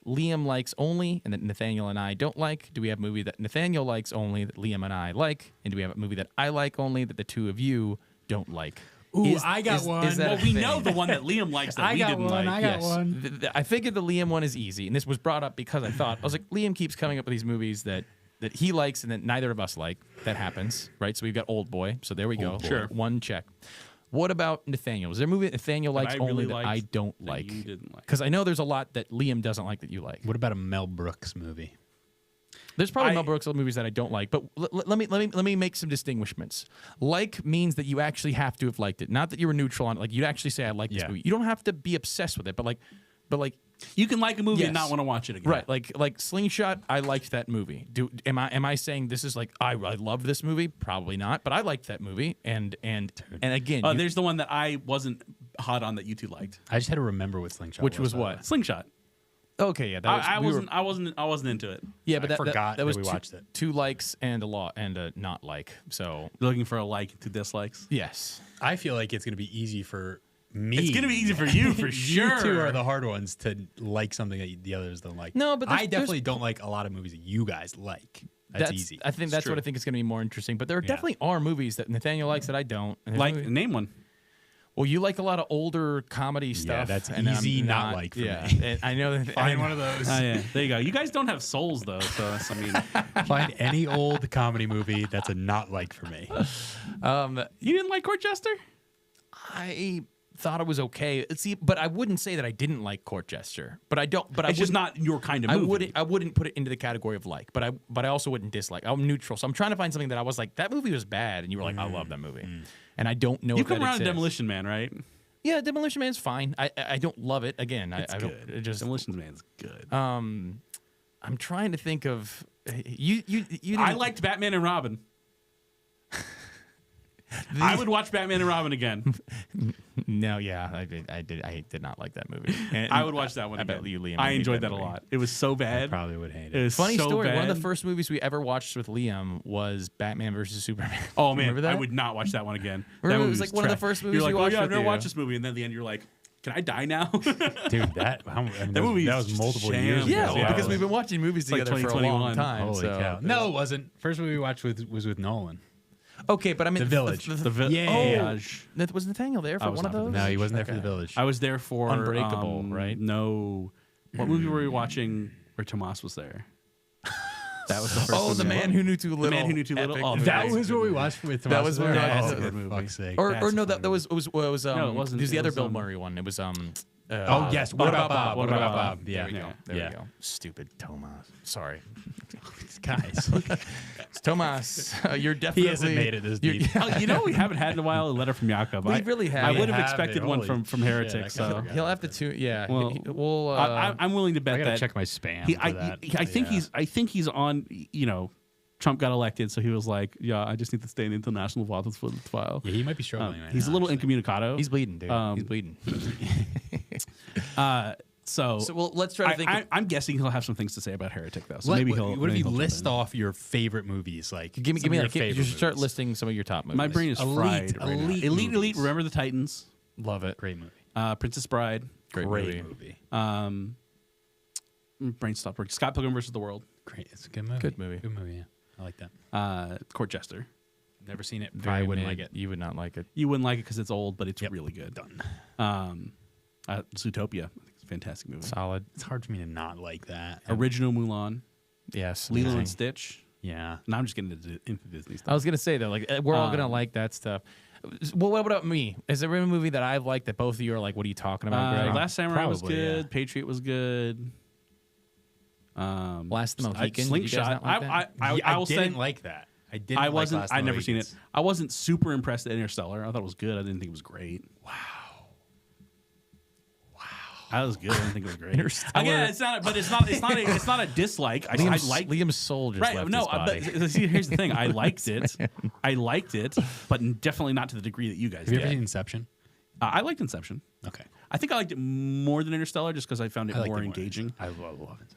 Liam likes only and that Nathanael and I don't like? Do we have a movie that Nathanael likes only that Liam and I like? And do we have a movie that I like only that the two of you don't like? Ooh, I got one. Well, we know the one that Liam likes that we didn't like. I got one. I figured the Liam one is easy, and this was brought up because I was like, Liam keeps coming up with these movies that he likes and that neither of us like. That happens, right? So we've got Old Boy. So there we go. Sure. One check. What about Nathanael? Is there a movie that Nathanael likes only that I don't like? You didn't like. Because I know there's a lot that Liam doesn't like that you like. What about a Mel Brooks movie? There's probably Mel Brooks movies that I don't like, but let me make some distinguishments. Like means that you actually have to have liked it, not that you were neutral on it. Like you'd actually say I like this movie. You don't have to be obsessed with it, but like you can like a movie and not want to watch it again. Right? Like Slingshot, I liked that movie. Am I saying this is like I love this movie? Probably not, but I liked that movie. And again, there's the one that I wasn't hot on that you two liked. I just had to remember what Slingshot which was what? Slingshot. Okay, yeah, I wasn't into it. Yeah, but I forgot that was we watched it. 2 likes and a not like. So you're looking for a like, 2 dislikes. Yes, I feel like it's going to be easy for me. It's going to be easy for you for sure. You two are the hard ones to like something that the others don't like. No, but I definitely don't like a lot of movies that you guys like. That's easy. I think that's what I think is going to be more interesting. But there definitely are movies that Nathanael likes that I don't. Like, name one. Well, you like a lot of older comedy stuff. Yeah, that's easy not like for me. And I know that. Find one of those. Yeah. There you go. You guys don't have souls, though. So, I mean. Find any old comedy movie that's a not like for me. You didn't like Court Jester? I thought it was okay. See, but I wouldn't say that I didn't like Court Jester. But I don't. But it's just not your kind of movie. I wouldn't put it into the category of like. But I also wouldn't dislike. I'm neutral. So I'm trying to find something that I was like, that movie was bad, and you were like, I love that movie. And I don't know. You come around to Demolition Man, right? Yeah, Demolition Man's fine. I don't love it. Again, it's good. Demolition Man's good. I'm trying to think of you. I liked Batman and Robin. I would watch Batman and Robin again. No, yeah, I did not like that movie. And I would watch that one again. I bet you, Liam. I enjoyed that a lot. It was so bad. I probably would hate it. It was funny so story. bad. One of the first movies we ever watched with Liam was Batman versus Superman. Oh man, remember that? I would not watch that one again. Remember, that movie it was like one of the first movies you're like, we watched. Oh yeah, I've with never you. watched this movie, and then at the end you're like, can I die now? Dude, that movie that was multiple years ago. Yeah, because we've been watching movies together for a long time. Holy cow! No, it wasn't. First movie we watched was with Nolan. Okay, but I mean The Village. The Village. Was Nathanael there for one of those? No, he wasn't there for The Village. I was there for Unbreakable, right? No. What movie were we watching where Tomas was there? That was the first one. The Man Who Knew Too Little. The Man Who Knew Too Little. Oh, that was what we watched with Tomas. That was where that's a good movie. Fuck's sake. Or no, that was No, it wasn't. There's the It other was, Bill Murray one. It was yes. What about Bob? What about Bob? Yeah. There we go. Stupid Tomas. Sorry. Guys. Tomas, you're definitely... He hasn't made it this deep. We haven't had in a while a letter from Jakob. We really have. I would have expected one from Heretic. So he'll have to yeah. Well, I'm willing to bet I gotta that check my spam. I think he's on. Trump got elected, so he was like, "Yeah, I just need to stay in the international waters for the file." Yeah, he might be struggling. He's a little incommunicado. He's bleeding, dude. He's bleeding. So let's try to think. I'm guessing he'll have some things to say about Heretic, though. So maybe he'll. What if you list off your favorite movies? Like, give me like you should start listing some of your top movies. My brain is fried. Elite. Remember the Titans? Love it. Great movie. Princess Bride. Great movie. Brain stopped working. Scott Pilgrim versus the World. Great. It's a good movie. Good movie. Yeah. I like that. Court Jester. Never seen it. I wouldn't like it. You would not like it. You wouldn't like it because it's old, but it's really good. Done. Zootopia. I think it's a fantastic movie. Solid. It's hard for me to not like that. Original Mulan. Yes. Lilo and Stitch. Yeah. Now I'm just getting into Disney stuff. I was gonna say though, like we're all gonna like that stuff. Well, what about me? Is there a movie that I've liked that both of you are like, what are you talking about, Greg? Last Samurai was Probably, good. yeah. Patriot was good. Last of the Mohicans. Slingshot. I didn't like that. I wasn't. I never seen it. I wasn't super impressed at Interstellar. I thought it was good. I didn't think it was great. Wow. That was good. I didn't think it was great. Again, it's not a dislike. I like Liam's soul just left his body. But see, here's the thing. I liked it. I liked it, but definitely not to the degree that you guys did. Have you ever seen Inception? I liked Inception. Okay. I think I liked it more than Interstellar just because I found it more engaging. I love it.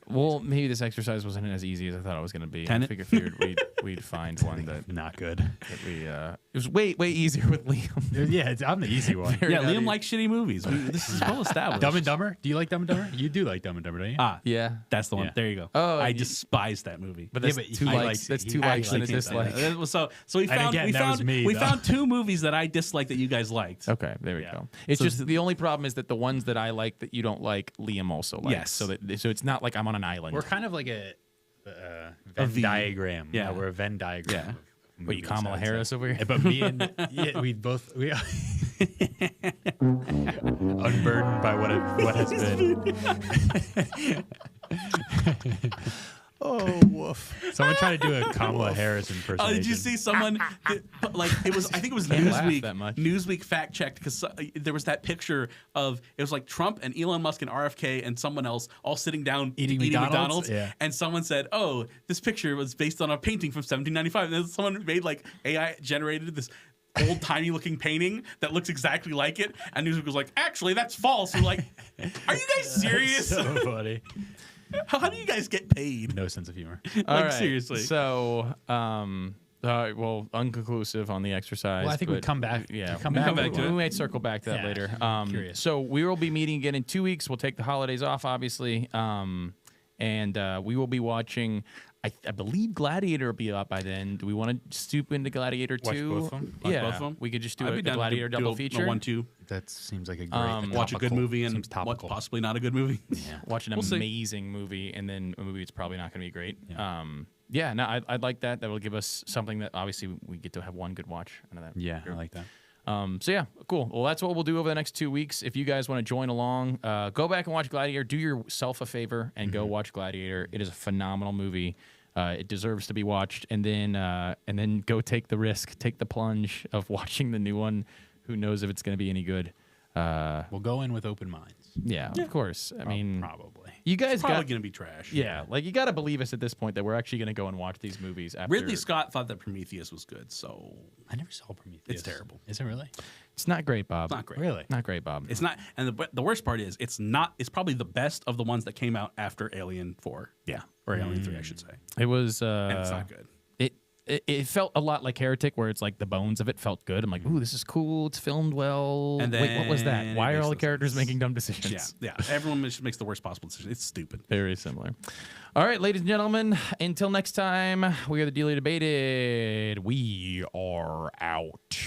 Well, maybe this exercise wasn't as easy as I thought it was going to be. Tenet? I figured we'd find one that Not good. it was way easier with Liam. Yeah, I'm the easy one. Yeah, Liam likes shitty movies. This is well established. Dumb and Dumber? Do you like Dumb and Dumber? You do like Dumb and Dumber, don't you? Yeah, that's the one. Yeah. There you go. Oh, I despise that movie. but that's but two he likes. likes it. That's He two likes and a actually dislike. So we found we found two movies that I disliked that you guys liked. Okay, there we go. It's just the only problem is that the ones that I like that you don't like, Liam also likes. Yes. So it's not like I'm on an island. We're kind of like a Venn diagram. Yeah. We're a Venn diagram. Yeah. What, you Kamala Harris over here? But me and we unburdened by what has been. Oh, woof. Someone tried to do a Kamala Harris impersonation. Did you see someone it was? I think it was Can't laugh Newsweek. that much. Newsweek fact checked because there was that picture of it was like Trump and Elon Musk and RFK and someone else all sitting down Eating McDonald's? Yeah. And someone said, "Oh, this picture was based on a painting from 1795." And then someone made like AI generated this old timey looking painting that looks exactly like it. And Newsweek was like, "Actually, that's false." We're like, "Are you guys serious? So funny. How do you guys get paid?" No sense of humor. All right. Seriously. So, unconclusive on the exercise. Well, I think we come back. Yeah, come back to it. We might circle back to that later. Curious. So we will be meeting again in 2 weeks. We'll take the holidays off, obviously, and we will be watching. I believe Gladiator will be up by then. Do we want to stoop into Gladiator 2? Watch both of them? Watch Yeah, both of them? we could just do I'd a be down to Gladiator double feature. 1-2. That seems like a great. Watch a good movie and seems topical. possibly not a good movie. Yeah. Watch an We'll see. amazing movie, and then a movie that's probably not going to be great. Yeah. I'd like that. That will give us something that obviously we get to have one good watch out of that. Yeah, I like that. So yeah, cool. Well, that's what we'll do over the next 2 weeks. If you guys want to join along, go back and watch Gladiator. Do yourself a favor and go watch Gladiator. It is a phenomenal movie. It deserves to be watched, and then go take the risk, take the plunge of watching the new one. Who knows if it's going to be any good? We'll go in with open minds. Yeah, of course. I mean, probably. you guys It's probably got going to be trash. yeah, like you got to believe us at this point that we're actually going to go and watch these movies. After Ridley Scott thought that Prometheus was good, so I never saw Prometheus. It's terrible. Is it really? It's not great, Bob. it's not great. Really? Not great, Bob. It's not, and the worst part is it's not. It's probably the best of the ones that came out after Alien 4. Yeah, or Alien 3, I should say. it was. And it's not good. It felt a lot like Heretic, where it's like the bones of it felt good. I'm like, ooh, this is cool. It's filmed well. And wait, what was that? then Why it are all the makes no characters sense. making dumb decisions? Yeah. Everyone makes the worst possible decision. It's stupid. Very similar. All right, ladies and gentlemen, until next time, we are the Dearly Debated. We are out.